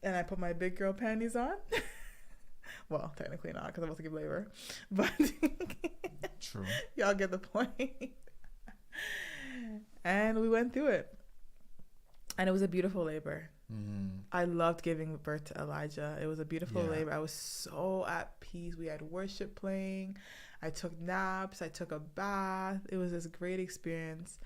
B: And I put my big girl panties on. Well, technically not because I'm about to give labor. But
A: true.
B: Y'all get the point. And we went through it. And it was a beautiful labor. Mm. I loved giving birth to Elijah. It was a beautiful labor. I was so at peace. We had worship playing. I took naps. I took a bath. It was this great experience.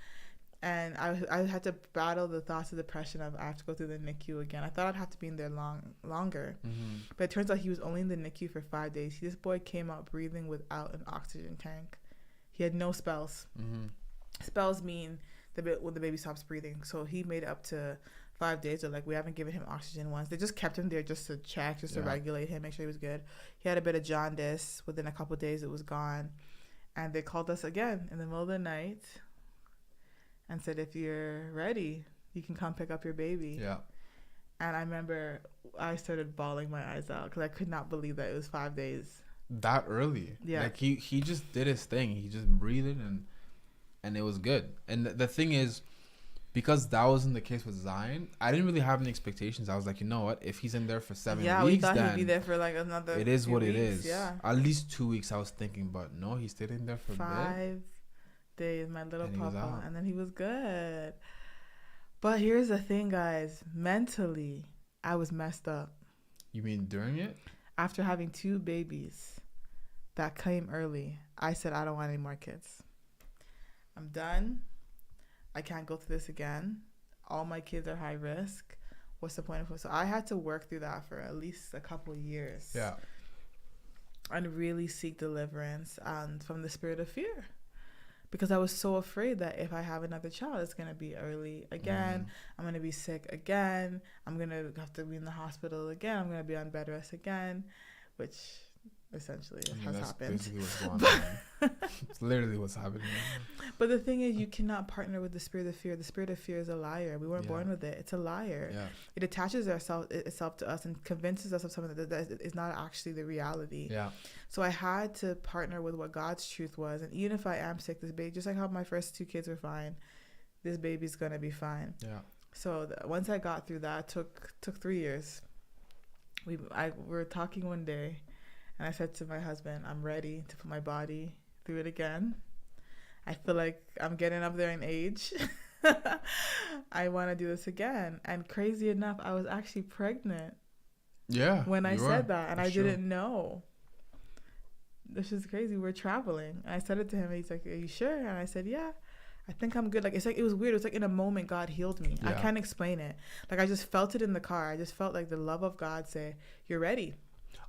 B: And I had to battle the thoughts of depression of I have to go through the NICU again. I thought I'd have to be in there longer. Mm-hmm. But it turns out he was only in the NICU for 5 days. This boy came out breathing without an oxygen tank. He had no spells. Mm-hmm. Spells mean when the baby stops breathing. So he made it up to 5 days. They're like, we haven't given him oxygen once. They just kept him there just to check, just to regulate him, make sure he was good. He had a bit of jaundice. Within a couple of days, it was gone. And they called us again in the middle of the night and said, if you're ready, you can come pick up your baby. Yeah. And I remember I started bawling my eyes out because I could not believe that it was 5 days.
A: That early. Yeah. Like he just did his thing. He just breathed and it was good. And the thing is, because that wasn't the case with Zion, I didn't really have any expectations. I was like, you know what? If he's in there for 7 weeks,
B: we thought he'd be there for like another.
A: It is what weeks. It is. Yeah. At least 2 weeks, I was thinking, but no, he stayed in there for
B: 5 days, my little papa, and then he was good. But here's the thing, guys. Mentally, I was messed up.
A: You mean during it?
B: After having 2 babies that came early, I said, I don't want any more kids. I'm done. I can't go through this again. All my kids are high risk. What's the point of it? So I had to work through that for at least a couple years. Yeah. And really seek deliverance from the spirit of fear. Because I was so afraid that if I have another child, it's going to be early again. I'm going to be sick again. I'm going to have to be in the hospital again. I'm going to be on bed rest again, which essentially has happened. Basically what's going on.
A: It's literally what's happening.
B: But the thing is, you cannot partner with the spirit of fear. The spirit of fear is a liar. We weren't born with it. It's a liar. Yeah. It attaches itself to us and convinces us of something that is not actually the reality. Yeah. So I had to partner with what God's truth was. And even if I am sick, this baby, just like how my first 2 kids were fine, this baby's going to be fine. Yeah. So once I got through that, took 3 years. We were talking one day, and I said to my husband, I'm ready to put my body through it again. I feel like I'm getting up there in age. I want to do this again. And crazy enough, I was actually pregnant.
A: Yeah.
B: When I said that, and I didn't know. This is crazy. We're traveling. And I said it to him, and he's like, are you sure? And I said, yeah. I think I'm good. Like, it's like, it was weird. It was like in a moment, God healed me. Yeah. I can't explain it. Like, I just felt it in the car. I just felt like the love of God say, you're ready.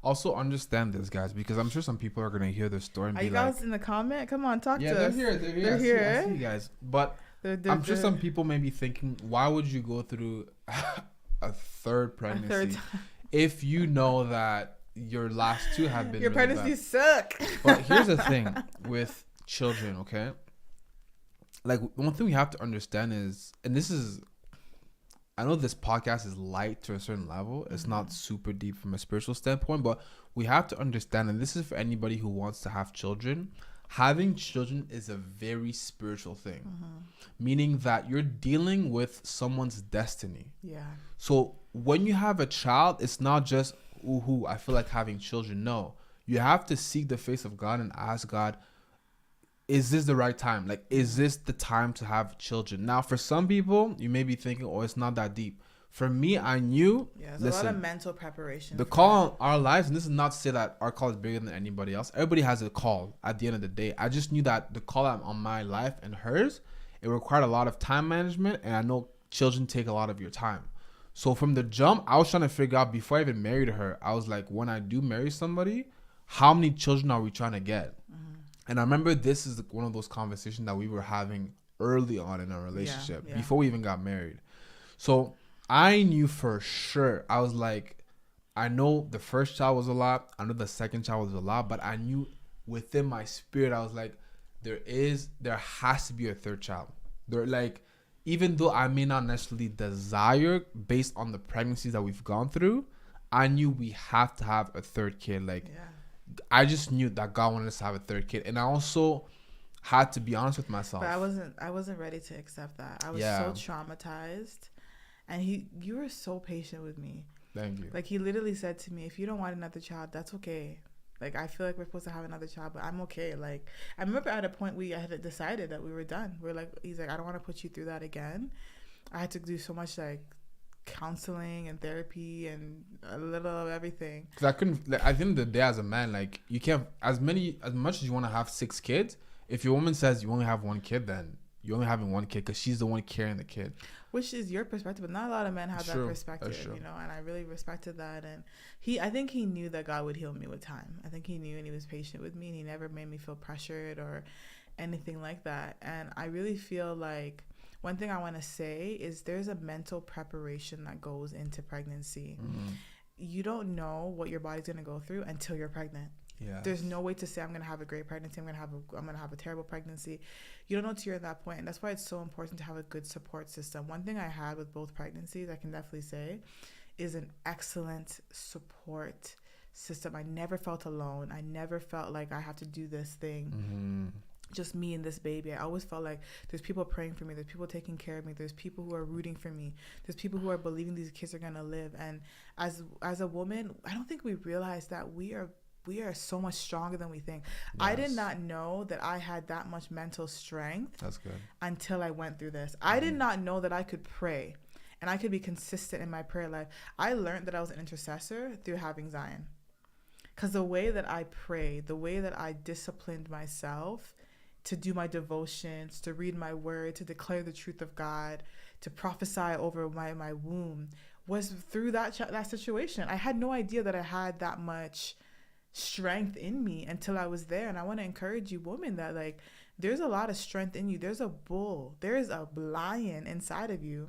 A: Also understand this, guys, because I'm sure some people are going to hear this story and
B: be like... Are you guys in the comment? Come on, talk to us.
A: Yeah, they're here. I see you guys. But I'm sure some people may be thinking, why would you go through a third pregnancy if you know that your last two have been
B: your
A: really
B: pregnancies suck?
A: But here's the thing with children, okay? Like, one thing we have to understand is, and this is, I know this podcast is light to a certain level. It's not super deep from a spiritual standpoint, but we have to understand, and this is for anybody who wants to have children. Having children is a very spiritual thing, meaning that you're dealing with someone's destiny.
B: Yeah.
A: So when you have a child, it's not just, ooh, I feel like having children. No, you have to seek the face of God and ask God, is this the right time? Like, is this the time to have children? Now, for some people, you may be thinking, oh, it's not that deep. For me, I knew.
B: Yeah, there's a lot of mental preparation.
A: The call on our lives, and this is not to say that our call is bigger than anybody else. Everybody has a call at the end of the day. I just knew that the call on my life and hers, it required a lot of time management, and I know children take a lot of your time. So from the jump, I was trying to figure out, before I even married her, I was like, when I do marry somebody, how many children are we trying to get? And I remember this is one of those conversations that we were having early on in our relationship, before we even got married. So I knew for sure, I was like, I know the first child was a lot, I know the second child was a lot, but I knew within my spirit, I was like, there has to be a third child. Even though I may not necessarily desire, based on the pregnancies that we've gone through, I knew we have to have a third kid. I just knew that God wanted us to have a third kid, and I also had to be honest with myself.
B: But I wasn't ready to accept that. I was so traumatized, and you were so patient with me.
A: Thank you.
B: Like, he literally said to me, if you don't want another child, that's okay. Like, I feel like we're supposed to have another child, but I'm okay. Like, I remember at a point I had decided that we were done. He's like, I don't want to put you through that again. I had to do so much counseling and therapy and a little of everything.
A: Because I couldn't. At the end of the day, as a man, you can't. As much as you want to have 6 kids, if your woman says you only have 1 kid, then you're only having 1 kid because she's the one carrying the kid. Which is your perspective, but not a lot of men have that perspective,
B: and I really respected that. And I think he knew that God would heal me with time. I think he knew, and he was patient with me, and he never made me feel pressured or anything like that. And I really feel like one thing I want to say is there's a mental preparation that goes into pregnancy. You don't know what your body's going to go through until you're pregnant. Yes. There's no way to say I'm going to have a great pregnancy. I'm going to have a terrible pregnancy. You don't know until you're at that point. And that's why it's so important to have a good support system. One thing I had with both pregnancies, I can definitely say, is an excellent support system. I never felt alone. I never felt like I have to do this thing. Just me and this baby. I always felt like there's people praying for me. There's people taking care of me. There's people who are rooting for me. There's people who are believing these kids are going to live. And as a woman, I don't think we realize that we are so much stronger than we think. Yes. I did not know that I had that much mental strength.
A: That's good.
B: Until I went through this. I did not know that I could pray and I could be consistent in my prayer life. I learned that I was an intercessor through having Zion. Because the way that I prayed, the way that I disciplined myself to do my devotions, to read my word, to declare the truth of God, to prophesy over my womb, was through that situation. I had no idea that I had that much strength in me until I was there. And I want to encourage you women that there's a lot of strength in you. There's a bull, there is a lion inside of you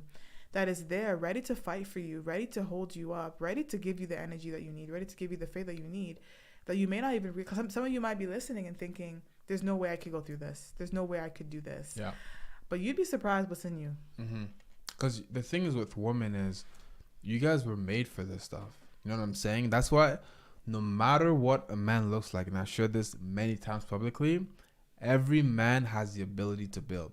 B: that is there, ready to fight for you, ready to hold you up, ready to give you the energy that you need, ready to give you the faith that you need, that you may not even because some of you might be listening and thinking, there's no way I could go through this. There's no way I could do this.
A: Yeah.
B: But you'd be surprised what's in you.
A: Because the thing is with women is you guys were made for this stuff. You know what I'm saying? That's why no matter what a man looks like, and I've shared this many times publicly, every man has the ability to build.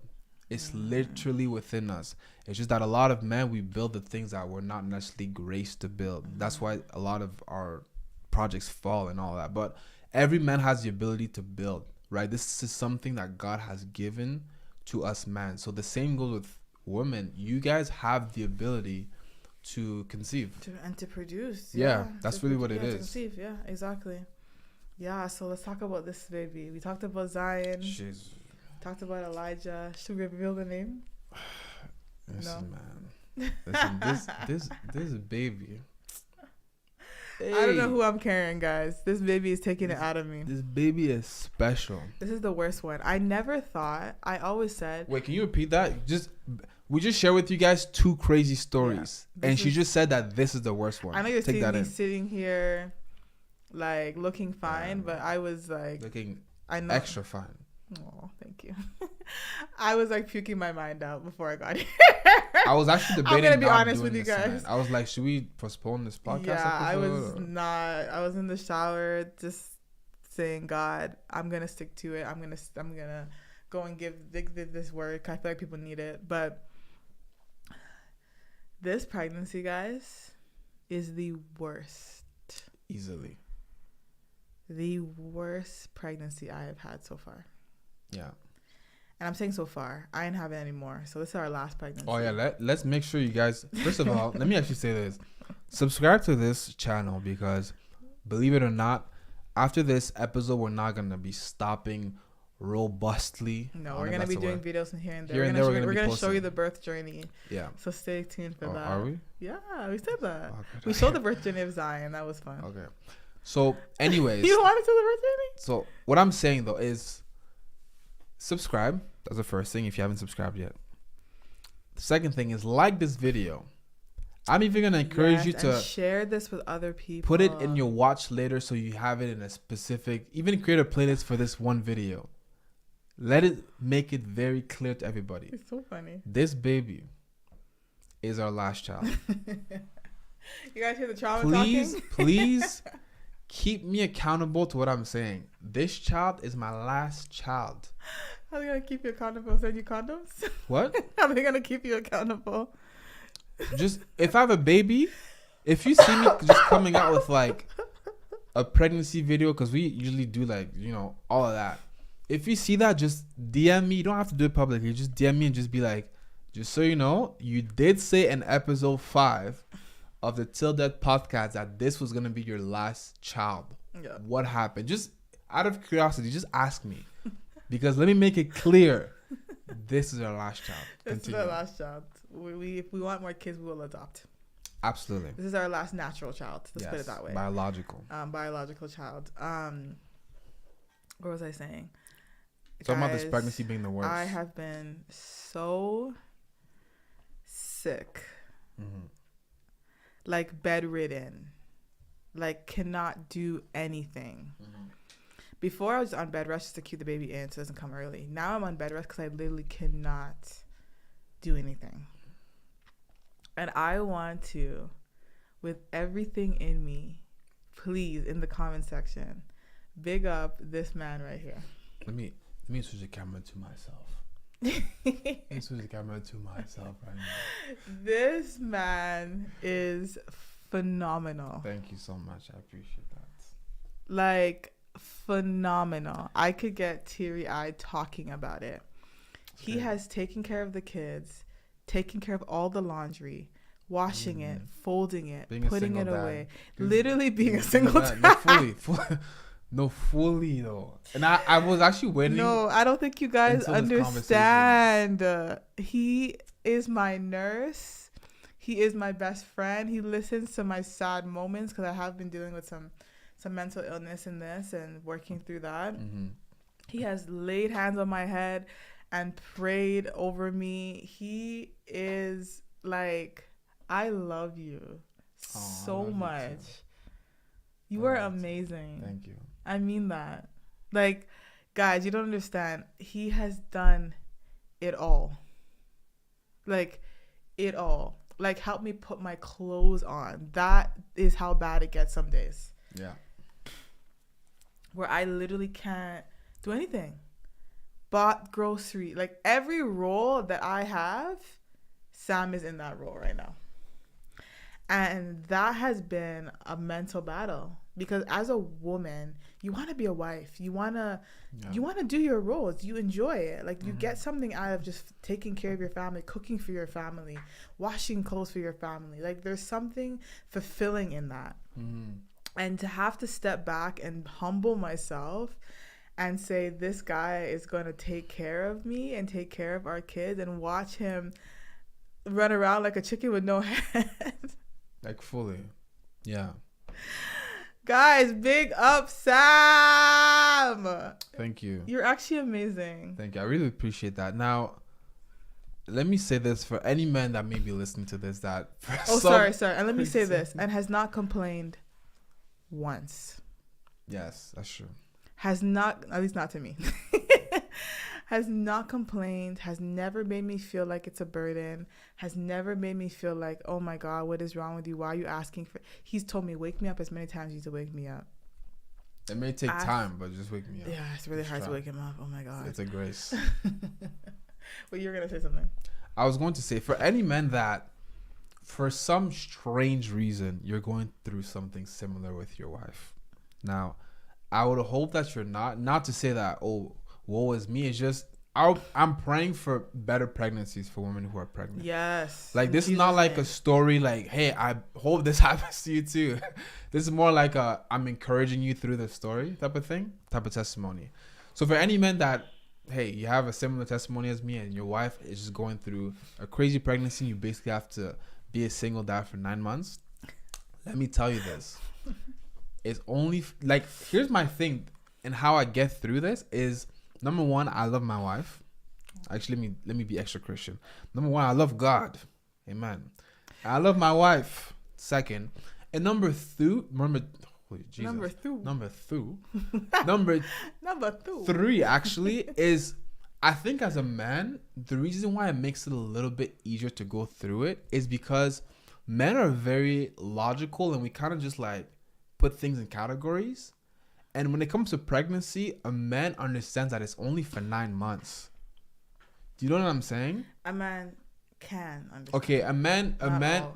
A: It's literally within us. It's just that a lot of men, we build the things that we're not necessarily graced to build. That's why a lot of our projects fall and all that. But every man has the ability to build. Right, this is something that God has given to us, man. So the same goes with women. You guys have the ability to conceive
B: and to produce.
A: Yeah, that's really what it is.
B: To conceive, yeah, exactly. Yeah, so let's talk about this baby. We talked about Zion.
A: Jeez.
B: Talked about Elijah. Should we reveal the name?
A: Listen, man. Listen, this baby.
B: I don't know who I'm carrying, guys. This baby is taking it out of me.
A: This baby is special.
B: This is the worst one. I never thought. I always said.
A: Wait, can you repeat that? We just share with you guys 2 crazy stories, and she just said that this is the worst one.
B: I know you're seeing me sitting here, like looking fine, but I was like
A: looking extra fine.
B: Oh, thank you. I was like puking my mind out before I got here.
A: I was actually debating.
B: I'm gonna be honest with you guys.
A: Tonight. I was like, should we postpone this podcast?
B: Yeah, I was not. I was in the shower, just saying, God, I'm gonna stick to it. I'm gonna go and give this work. I feel like people need it, but this pregnancy, guys, is the worst.
A: Easily.
B: The worst pregnancy I have had so far.
A: Yeah.
B: And I'm saying so far. I ain't having any more. So this is our last pregnancy.
A: Oh, yeah. Let's make sure you guys... First of all, let me actually say this. Subscribe to this channel because, believe it or not, after this episode, we're not going to be stopping robustly.
B: No, we're going to be doing videos from here and there.
A: We're
B: going to show you the birth journey.
A: Yeah.
B: So stay tuned for that.
A: Are we?
B: Yeah, we said that. Okay, we showed the birth journey of Zion. That was fun.
A: Okay. So, anyways.
B: You want to see the birth journey?
A: So, what I'm saying, though, is subscribe. That's the first thing if you haven't subscribed yet. The second thing is like this video. I'm even going to encourage you to
B: share this with other people.
A: Put it in your watch later so you have it in a specific, even create a playlist for this one video. Let it make it very clear to everybody.
B: It's so funny.
A: This baby is our last child.
B: You guys hear the trauma talking?
A: Please keep me accountable to what I'm saying. This child is my last child.
B: How are they going to keep you accountable? Send you condoms?
A: What?
B: How are they going to keep you accountable?
A: Just, if I have a baby, if you see me just coming out with like a pregnancy video, because we usually do like, all of that. If you see that, just DM me. You don't have to do it publicly. Just DM me and just be like, just so you know, you did say in episode 5 of the Till Death podcast that this was going to be your last child.
B: Yeah.
A: What happened? Just out of curiosity, just ask me. Because let me make it clear. This is our last child.
B: This is our last child. If we want more kids, we will adopt.
A: Absolutely.
B: This is our last natural child. Let's put it that way.
A: Biological.
B: Biological child. What was I saying?
A: Talking about this pregnancy being the worst.
B: I have been so sick.
A: Mm-hmm.
B: Like bedridden. Like cannot do anything. Mm-hmm. Before I was on bed rest just to keep the baby in so it doesn't come early. Now I'm on bed rest because I literally cannot do anything. And I want to, with everything in me, please, in the comment section, big up this man right here.
A: Let me switch the camera to myself. Let me switch the camera to myself right now.
B: This man is phenomenal.
A: Thank you so much. I appreciate that.
B: Like, phenomenal. I could get teary-eyed talking about it. He has taken care of the kids, taken care of all the laundry, washing it, folding it, putting it away. Literally being a single dad.
A: No, fully though. And I was actually waiting.
B: No, I don't think you guys understand. He is my nurse. He is my best friend. He listens to my sad moments because I have been dealing with some mental illness in this and working through that. Mm-hmm. He has laid hands on my head and prayed over me. He is like, I love you so much. You are amazing.
A: Thank you.
B: I mean that. Like, guys, you don't understand. He has done it all. Like, it all. Like, help me put my clothes on. That is how bad it gets some days.
A: Yeah.
B: Where I literally can't do anything. Bought grocery. Like, every role that I have, Sam is in that role right now. And that has been a mental battle. Because as a woman, you want to be a wife. You want to do your roles. You enjoy it. Like, you get something out of just taking care of your family, cooking for your family, washing clothes for your family. Like, there's something fulfilling in that. Mm-hmm. And to have to step back and humble myself and say, this guy is going to take care of me and take care of our kids, and watch him run around like a chicken with no head.
A: Like, fully. Yeah.
B: Guys, big up, Sam.
A: Thank you.
B: You're actually amazing.
A: Thank you. I really appreciate that. Now, let me say this for any man that may be listening to this. Sorry.
B: And let me say this. And has not complained once.
A: Yes, that's true.
B: Has not, at least not to me. Has not complained, has never made me feel like it's a burden, has never made me feel like, oh my God, what is wrong with you? Why are you asking for... He's told me, wake me up as many times as you to wake me up.
A: It may take time, but just wake me up.
B: Yeah, it's really hard to wake him up. Oh my God.
A: It's a grace.
B: Well, you were going to say something.
A: I was going to say, for any men that, for some strange reason, you're going through something similar with your wife. Now, I would hope that you're not to say that, oh, woe is me. It's just I'm praying for better pregnancies for women who are pregnant.
B: Yes.
A: Like, this is not like a story like, hey, I hope this happens to you too. This is more like I'm encouraging you through the story type of thing, type of testimony. So for any men that, hey, you have a similar testimony as me and your wife is just going through a crazy pregnancy, you basically have to be a single dad for 9 months. Let me tell you this. It's only like, here's my thing and how I get through this is, number one, I love my wife. Actually, let me be extra Christian. Number one, I love God. Amen. I love my wife. Second. And number three, actually, is I think as a man, the reason why it makes it a little bit easier to go through it is because men are very logical and we kind of just like put things in categories. And when it comes to pregnancy, a man understands that it's only for 9 months. Do you know what I'm saying?
B: A man can understand.
A: Okay,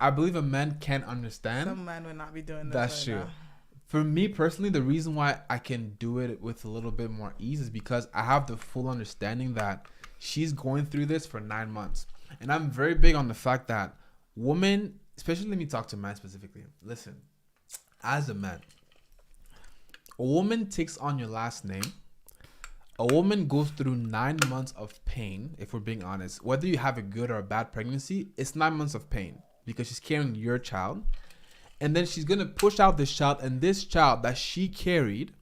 A: I believe a man can understand.
B: Some men would not be doing this.
A: That's true. Now. For me personally, the reason why I can do it with a little bit more ease is because I have the full understanding that she's going through this for 9 months. And I'm very big on the fact that women, especially let me talk to men specifically. Listen, as a man, a woman takes on your last name. A woman goes through 9 months of pain, if we're being honest. Whether you have a good or a bad pregnancy, it's 9 months of pain because she's carrying your child. And then she's going to push out this child. And this child that she carried,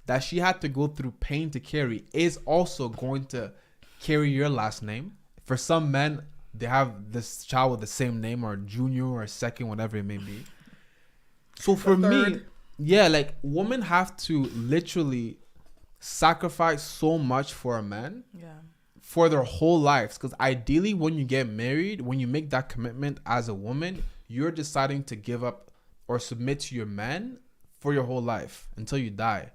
A: that she had to go through pain to carry, is also going to carry your last name. For some men, they have this child with the same name or junior or second, whatever it may be. So for me... yeah, like women have to literally sacrifice so much for a man for their whole lives. Because ideally, when you get married, when you make that commitment as a woman, you're deciding to give up or submit to your man for your whole life until you die.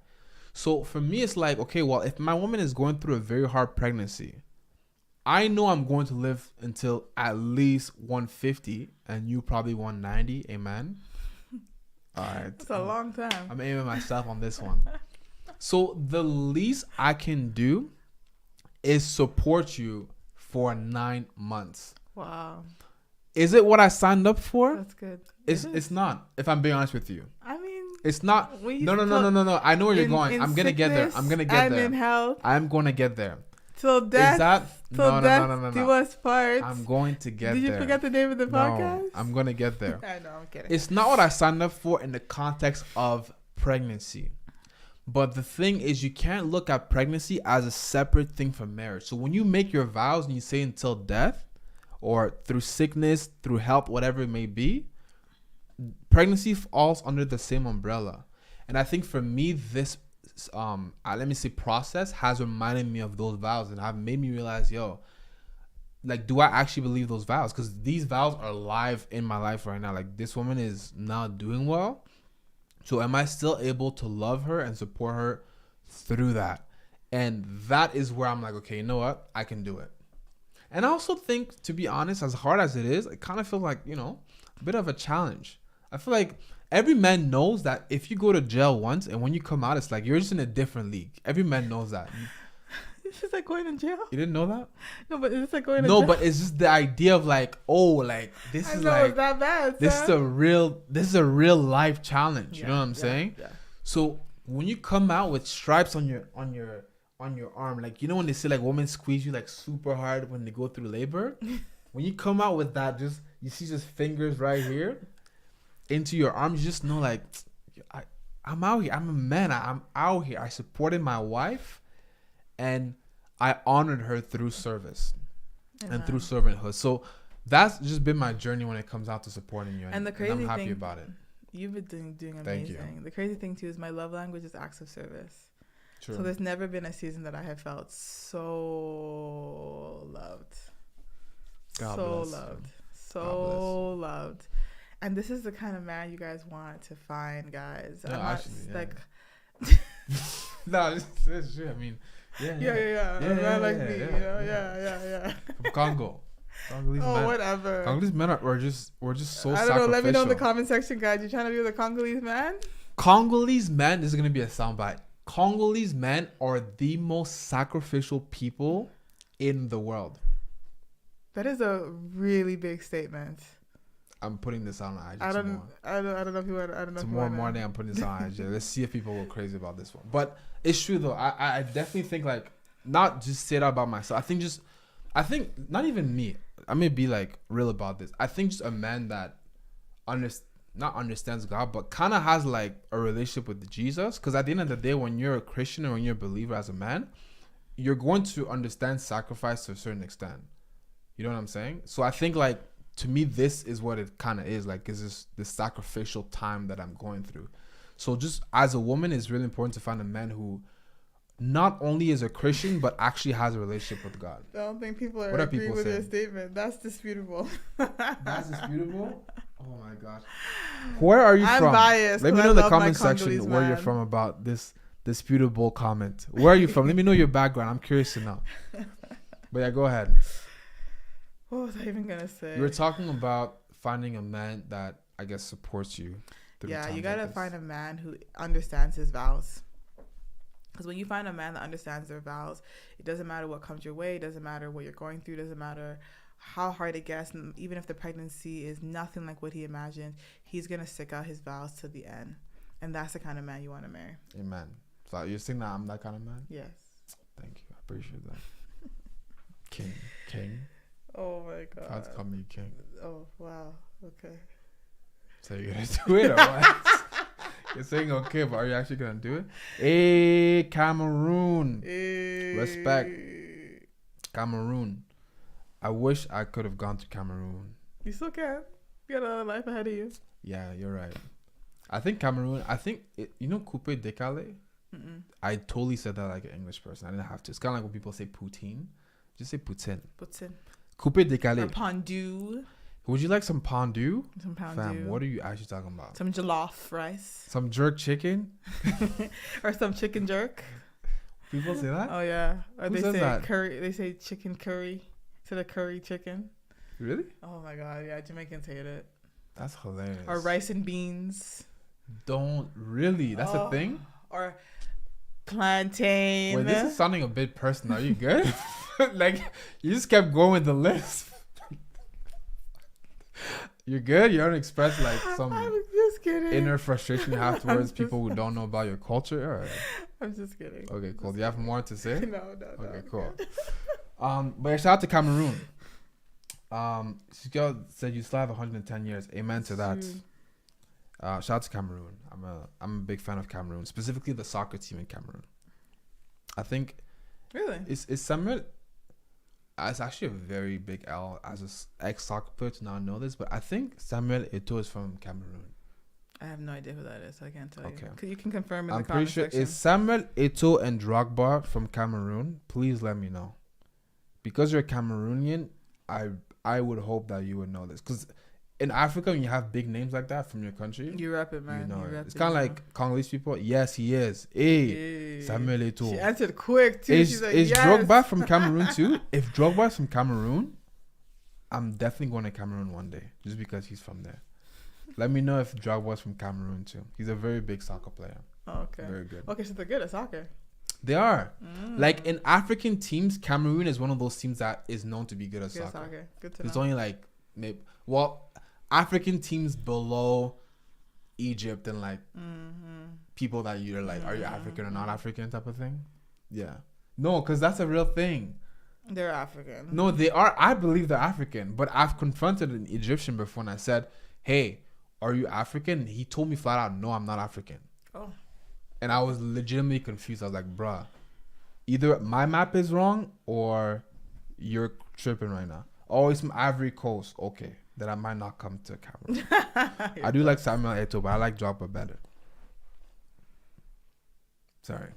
A: So for me, it's like, okay, well, if my woman is going through a very hard pregnancy, I know I'm going to live until at least 150 and you probably 190. Amen. All right.
B: That's a long time.
A: I'm aiming myself on this one. So the least I can do is support you for 9 months.
B: Wow.
A: Is it what I signed up for?
B: That's good.
A: It's not, if I'm being honest with you.
B: I mean,
A: it's not. No. I know where you're going. I'm going to get there. I'm going to get there.
B: In health.
A: I'm going to get there.
B: Till death.
A: Is that? No.
B: Do us part.
A: I'm going to get there.
B: Did you forget the name of the podcast?
A: No, I'm going to get there.
B: I know, I'm kidding.
A: It's not what I signed up for in the context of pregnancy. But the thing is, you can't look at pregnancy as a separate thing from marriage. So when you make your vows and you say until death or through sickness, through health, whatever it may be, pregnancy falls under the same umbrella. And I think for me, this process has reminded me of those vows and have made me realize, like, do I actually believe those vows? Because these vows are live in my life right now. Like, this woman is not doing well. So am I still able to love her and support her through that? And that is where I'm like, okay, you know what? I can do it. And I also think, to be honest, as hard as it is, it kind of feels like, a bit of a challenge. I feel like every man knows that if you go to jail once and when you come out, it's like you're just in a different league. Every man knows that.
B: It's just like going to jail.
A: You didn't know that?
B: No, but it's like going to jail.
A: No, but it's just the idea of like, this is like,
B: it's that bad.
A: This is a real life challenge. You know what I'm saying?
B: Yeah.
A: So when you come out with stripes on your arm, like, when they say like women squeeze you like super hard when they go through labor, when you come out with that, you see just fingers right here. into your arms, you just know like I'm out here. I'm a man. I'm out here. I supported my wife, and I honored her through service and through servanthood. So that's just been my journey when it comes out to supporting you.
B: And the crazy thing,
A: I'm happy about it.
B: You've been doing amazing.
A: Thank you.
B: The crazy thing too is my love language is acts of service.
A: True.
B: So there's never been a season that I have felt so loved. So loved. And this is the kind of man you guys want to find, guys.
A: No, actually,
B: like
A: no, it's true. I mean, yeah.
B: A man like me, you know, yeah.
A: From Congo. Congolese men.
B: Whatever.
A: Congolese men we're just so sacrificial.
B: I don't know. Let me know in the comment section, guys. You trying to be with a Congolese man?
A: Congolese men, this is gonna be a soundbite. Congolese men are the most sacrificial people in the world.
B: That is a really big statement.
A: I'm putting this on IG.
B: I don't know if you want. I don't know.
A: Tomorrow morning, I'm putting this on IG. Let's see if people go crazy about this one. But it's true though. I definitely think like not just say that about myself. I think not even me. I may be like real about this. I think just a man that not understands God, but kind of has like a relationship with Jesus. Because at the end of the day, when you're a Christian or when you're a believer as a man, you're going to understand sacrifice to a certain extent. You know what I'm saying? So I think like to me, this is what it kind of is. Like, is this sacrificial time that I'm going through. So just as a woman, it's really important to find a man who not only is a Christian, but actually has a relationship with God.
B: I don't think people are agreeing with your statement. That's disputable.
A: That's disputable? Oh my gosh. Where are you from?
B: I'm biased.
A: Let me know in the comment section where you're from about this disputable comment. Where are you from? Let me know your background. I'm curious to know. But yeah, go ahead.
B: What was I even going to say?
A: You were talking about finding a man that, I guess, supports you.
B: Yeah, you got to find a man who understands his vows. Because when you find a man that understands their vows, it doesn't matter what comes your way. It doesn't matter what you're going through. It doesn't matter how hard it gets. And even if the pregnancy is nothing like what he imagined, he's going to stick out his vows to the end. And that's the kind of man you want to marry.
A: Amen. So you're saying that I'm that kind of man?
B: Yes.
A: Thank you. I appreciate that. King.
B: Oh my God.
A: God's called me king.
B: Oh, wow. Okay.
A: So you're going to do it or what? You're saying okay, but are you actually going to do it? Hey, Cameroon.
B: Hey.
A: Respect. Cameroon. I wish I could have gone to Cameroon.
B: You still can. You got a life ahead of you.
A: Yeah, you're right. I think Cameroon, you know coupe décalé?
B: Mm-mm.
A: I totally said that like an English person. I didn't have to. It's kind of like when people say poutine. Just say poutine. Coupe décalé.
B: Or pondu.
A: Would you like some pondu?
B: Some pondu.
A: Fam, what are you actually talking about?
B: Some jollof rice.
A: Some jerk chicken?
B: Or some chicken jerk.
A: People say that?
B: Oh, yeah. Or
A: Who
B: they
A: says
B: say
A: that?
B: curry. They say chicken curry instead of curry chicken.
A: Really?
B: Oh, my God. Yeah, Jamaicans hate it.
A: That's hilarious.
B: Or rice and beans.
A: Don't really. That's a thing?
B: Or plantain.
A: Wait, this is sounding a bit personal. Are you good? Like, you just kept going with the list. You're good? You don't express like some inner frustration you have towards people who don't know about your culture? Or?
B: I'm just kidding.
A: Okay, cool. Do you have more to say?
B: No.
A: Okay, cool. But shout out to Cameroon. She said you still have 110 years. Amen to that. Shout out to Cameroon. I'm a big fan of Cameroon, specifically the soccer team in Cameroon. I think.
B: Really?
A: Is Samuel? It's actually a very big L as an ex-soccer player to not know this, but I think Samuel Eto'o is from Cameroon.
B: I have no idea who that is, so I can't tell you.
A: Okay.
B: You can confirm in
A: I'm
B: the comment
A: pretty sure
B: section.
A: is Samuel Eto'o and Drogba from Cameroon. Please let me know. Because you're Cameroonian, I would hope that you would know this. Because in Africa, when you have big names like that from your country,
B: you rep it, man.
A: You know
B: it.
A: It's kind of like Congolese people. Yes, he is. Hey. Samuel Eto'o.
B: She answered quick too.
A: Is
B: She's like, yes.
A: Drogba from Cameroon too? If Drogba is from Cameroon, I'm definitely going to Cameroon one day just because he's from there. Let me know if Drogba is from Cameroon too. He's a very big soccer player.
B: Oh, okay.
A: Very good.
B: Okay, so they're good at soccer.
A: They are. Like in African teams, Cameroon is one of those teams that is known to be good at soccer.
B: Good to know.
A: It's only like African teams below Egypt and like people that you're like, are you African or not African type of thing? Yeah. No, because that's a real thing.
B: They're African.
A: No, they are. I believe they're African, but I've confronted an Egyptian before and I said, hey, are you African? He told me flat out, no, I'm not African.
B: Oh.
A: And I was legitimately confused. I was like, bruh, either my map is wrong or you're tripping right now. Oh, it's from Ivory Coast. Okay, then I might not come to Cameroon. I do like Samuel Eto'o, but I like Drogba better. Sorry.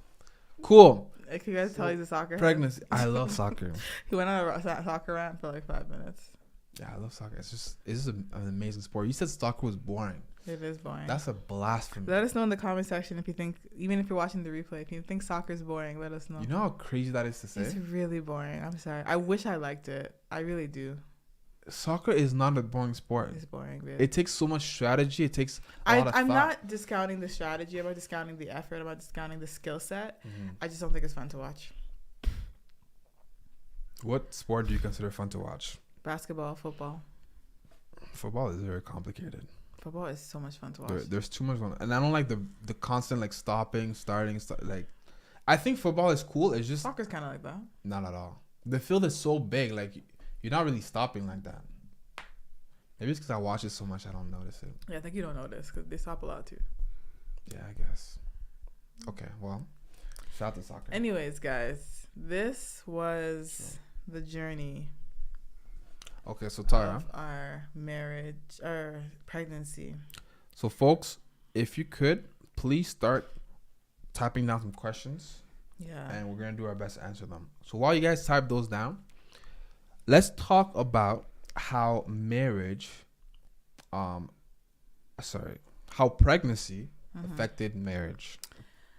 A: Cool.
B: Can you guys tell he's a soccer?
A: Pregnancy. I love soccer.
B: He went on a soccer rant for like 5 minutes.
A: Yeah, I love soccer. It's just an amazing sport. You said soccer was boring.
B: It is boring.
A: That's a blasphemy.
B: Let us know in the comment section if you think, even if you're watching the replay, if you think soccer is boring, let us know.
A: You know how crazy that is to say?
B: It's really boring. I'm sorry. I wish I liked it. I really do.
A: Soccer is not a boring sport.
B: It's boring, babe.
A: It takes so much strategy. It takes a lot of
B: I'm
A: thought.
B: not discounting the strategy. I'm not discounting the effort. I'm not discounting the skill set.
A: Mm-hmm.
B: I just don't think it's fun to watch.
A: What sport do you consider fun to watch?
B: Basketball, football.
A: Football is very complicated.
B: Football is so much fun to watch.
A: There's too much fun. And I don't like the constant like stopping, starting. Like, I think football is cool. It's just
B: soccer's kind of like that.
A: Not at all. The field is so big. Like, you're not really stopping like that. Maybe it's because I watch it so much I don't notice it.
B: Yeah, I think you don't notice because they stop a lot too.
A: Yeah, I guess. Okay, well, shout out to soccer.
B: Anyways, guys, this was the journey.
A: Okay, so Tara,
B: of our marriage, our pregnancy.
A: So, folks, if you could, please start typing down some questions.
B: Yeah. And
A: we're going to do our best to answer them. So, while you guys type those down, let's talk about how pregnancy affected marriage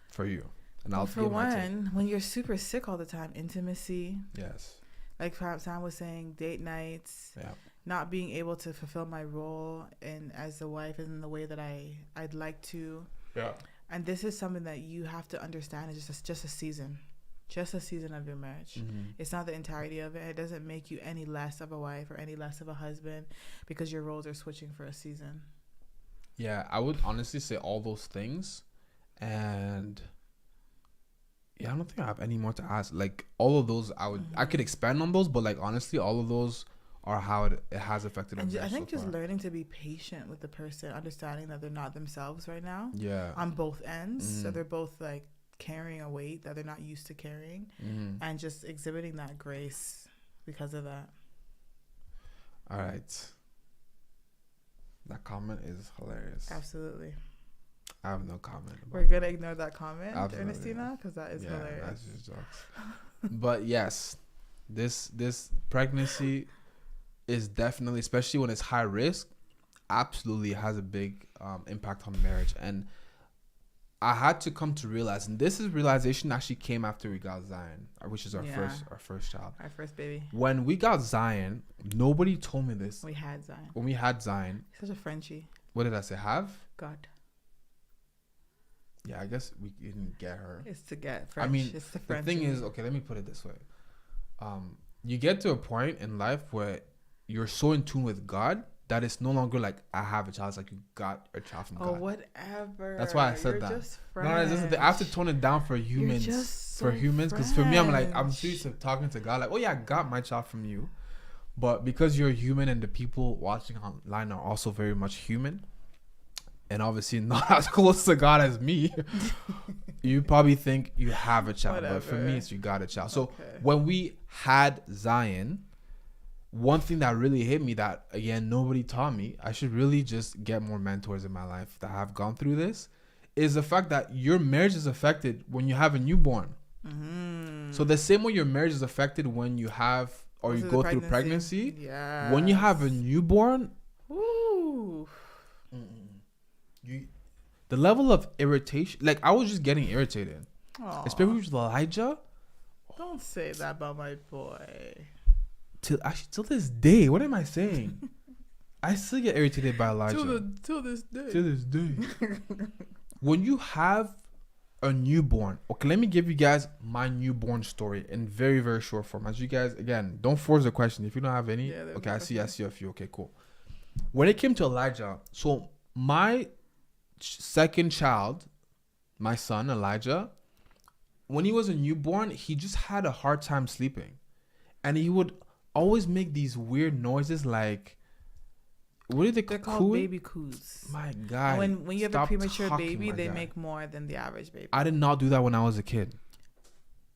A: for you. And I'll
B: for one, when you're super sick all the time, intimacy.
A: Yes.
B: Like Sam was saying, date nights.
A: Yeah.
B: Not being able to fulfill my role and as a wife in the way that I'd like to.
A: Yeah.
B: And this is something that you have to understand is just a season. Just a season of your marriage. Mm-hmm. It's not the entirety of it. It doesn't make you any less of a wife or any less of a husband because your roles are switching for a season.
A: Yeah, I would honestly say all those things. And yeah, I don't think I have any more to ask. Like, all of those, I could expand on those, but like, honestly, all of those are how it has affected us.
B: I think just learning to be patient with the person, understanding that they're not themselves right now.
A: Yeah.
B: On both ends. So they're both like carrying a weight that they're not used to carrying, and just exhibiting that grace because of that.
A: All right. That comment is hilarious.
B: Absolutely.
A: I have no comment.
B: We're gonna ignore that comment, Ernestina, because that is hilarious.
A: That's just jokes. But yes, this pregnancy is definitely, especially when it's high risk, absolutely has a big impact on marriage. And I had to come to realize, and this realization actually came after we got Zion, which is our first child.
B: Our first baby.
A: When we got Zion, nobody told me this.
B: We had Zion.
A: When we had Zion.
B: Such a Frenchie.
A: What did I say? Have?
B: God.
A: Yeah, I guess we didn't get her.
B: It's to get French.
A: I mean,
B: it's the French.
A: The thing is, okay, let me put it this way. You get to a point in life where you're so in tune with God that it's no longer like I have a child. It's like you got a child from God.
B: Oh, whatever.
A: That's why I said that.
B: Just
A: I have to tone it down for humans. Because for me, I'm serious of talking to God. Like, oh yeah, I got my child from you. But because you're human and the people watching online are also very much human, and obviously not as close to God as me, you probably think you have a child. Whatever. But for me, it's you got a child. So when we had Zion, one thing that really hit me that, again, nobody taught me, I should really just get more mentors in my life that have gone through this, is the fact that your marriage is affected when you have a newborn. Mm-hmm. So the same way your marriage is affected when you have, or you go through pregnancy, when you have a newborn, the level of irritation, like I was just getting irritated. Aww. Especially with Elijah.
B: Don't say that about my boy.
A: Till this day, what am I saying? I still get irritated by Elijah.
B: Till this day.
A: When you have a newborn, okay, let me give you guys my newborn story in very, very short form. As you guys, again, don't force the question. If you don't have any, okay, I see a few. Okay, cool. When it came to Elijah, so my second child, my son Elijah, when he was a newborn, he just had a hard time sleeping, and he would always make these weird noises, like What are they
B: They're called baby coos.
A: My God.
B: And when you have a premature baby, they make more than the average baby.
A: I did not do that when I was a kid.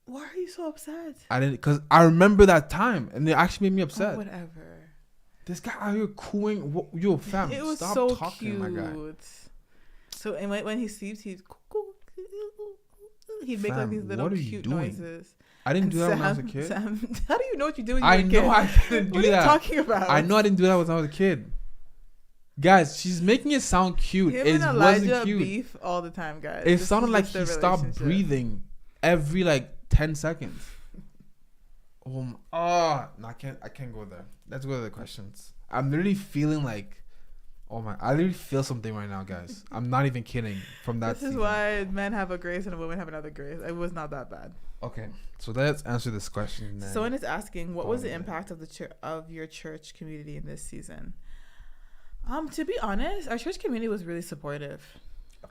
B: Why are you so upset?
A: I didn't, because I remember that time, and it actually made me upset.
B: Oh, whatever.
A: This guy out here cooing. Yo, fam,
B: it was
A: stop
B: so
A: talking,
B: cute.
A: my guy.
B: So, and when he sleeps, he'd make like these little cute noises.
A: I didn't do that when I was a kid.
B: Sam, how do you know what you do when you were a kid?
A: I know I didn't do that.
B: What are you talking about?
A: I know I didn't do that when I was a kid. Guys, she's making it sound cute.
B: Him and Elijah beef all the time, guys.
A: It sounded like he stopped breathing every like 10 seconds. No, I can't go there. Let's go to the questions. I'm literally feeling like, I literally feel something right now, guys. I'm not even kidding. From that,
B: this is why men have a grace and women have another grace. It was not that bad.
A: Okay, so let's answer this question.
B: Someone is asking, what was the impact of your church community in this season? To be honest, our church community was really supportive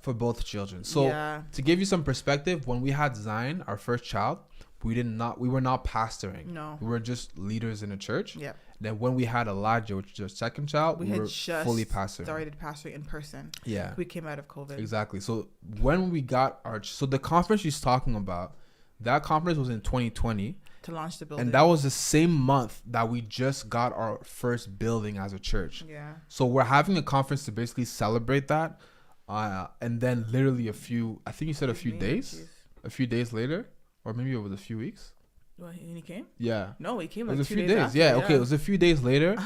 A: for both children. So to give you some perspective, when we had Zion, our first child, we were not pastoring.
B: No,
A: we were just leaders in a church.
B: Yeah.
A: Then when we had Elijah, which is our second child, we were just fully pastoring.
B: Started pastoring in person.
A: Yeah,
B: we came out of COVID.
A: Exactly. So when we got the conference she's talking about, that conference was in 2020.
B: To launch the building.
A: And that was the same month that we just got our first building as a church.
B: Yeah.
A: So we're having a conference to basically celebrate that. And then literally a few days later, or maybe it was a few weeks.
B: When he came?
A: Yeah.
B: No, he came
A: like
B: it was
A: 2 days. After, yeah, okay. It was a few days later.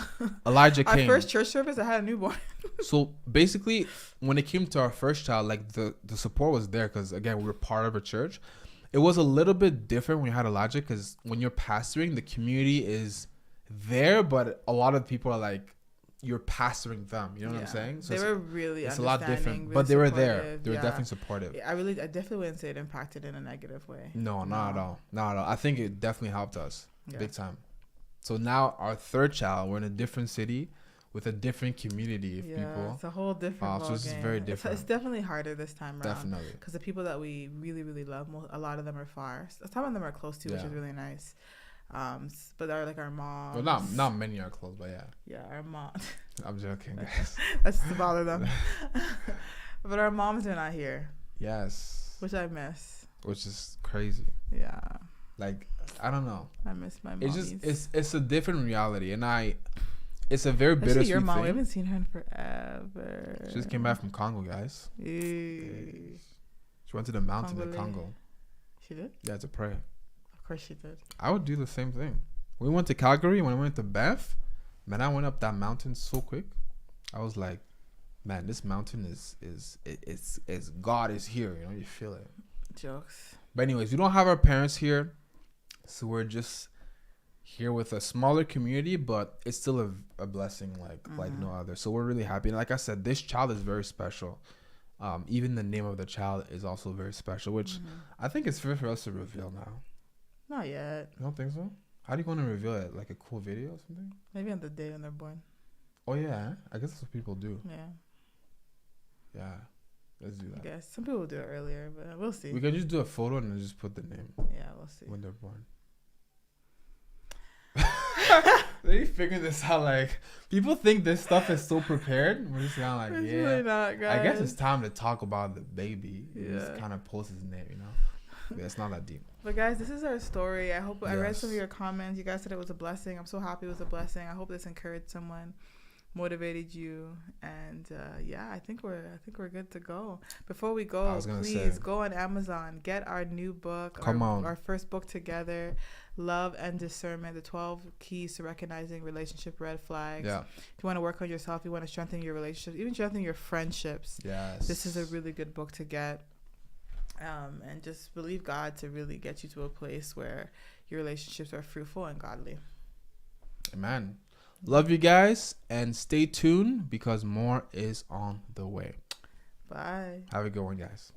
A: Elijah came.
B: Our first church service, I had a newborn.
A: So basically, when it came to our first child, like the support was there because, again, we were part of a church. It was a little bit different when you had Elijah because when you're pastoring, the community is there, but a lot of people are like, you're pastoring them. You know what I'm saying? So
B: they were really
A: it's a lot different,
B: really
A: but they were there.
B: supportive.
A: They were definitely supportive.
B: I definitely wouldn't say it impacted in a negative way.
A: No, not at all. Not at all. I think it definitely helped us big time. So now our third child, we're in a different city with a different community of people. It's
B: a whole different
A: so it's very different.
B: It's definitely harder this time around.
A: Definitely.
B: Because the people that we really, really love, a lot of them are far. Some of them are close to, which is really nice. But they're like our moms.
A: Well, not many are close, but yeah.
B: Yeah, our mom.
A: I'm joking, guys.
B: That's to bother them. But our moms are not here.
A: Yes.
B: Which I miss.
A: Which is crazy.
B: Yeah.
A: Like, I don't know.
B: I miss my mom.
A: It's a different reality, and it's a very bittersweet
B: your mom.
A: thing.
B: We haven't seen her in forever.
A: She just came back from Congo, guys. She went to the mountain in Congo.
B: She did?
A: Yeah, to pray.
B: Of course she did.
A: I would do the same thing. We went to Calgary. When I went to Banff, man, I went up that mountain so quick. I was like, man, this mountain is God is here. You know, you feel it.
B: Jokes.
A: But anyways, we don't have our parents here, so we're just here with a smaller community, but it's still a blessing like no other. So we're really happy. And like I said, this child is very special. Even the name of the child is also very special, which I think it's fair for us to reveal now.
B: Not yet.
A: You don't think so? How do you want to reveal it? Like a cool video or something?
B: Maybe on the day when they're born.
A: Oh yeah, I guess that's what people do. Yeah, let's do that.
B: I guess some people will do it earlier, but we'll see.
A: We can just do a photo and then just put the name.
B: Yeah, we'll see
A: when they're born. They figure this out. Like, people think this stuff is so prepared. We're just kind of like,
B: it's really not, guys.
A: I guess it's time to talk about the baby. Just kind of post his name, you know. Yeah, it's not that deep.
B: But guys, this is our story. I hope I read some of your comments. You guys said it was a blessing. I'm so happy it was a blessing. I hope this encouraged someone, motivated you, and I think we're good to go. Before we go, please go on Amazon, get our new book, our first book together, Love and Discernment: The 12 Keys to Recognizing Relationship Red Flags. Yeah. If you want to work on yourself, you want to strengthen your relationships, even strengthen your friendships.
A: Yes.
B: This is a really good book to get. And just believe God to really get you to a place where your relationships are fruitful and godly.
A: Amen. Love you guys, and stay tuned because more is on the way.
B: Bye.
A: Have a good one, guys.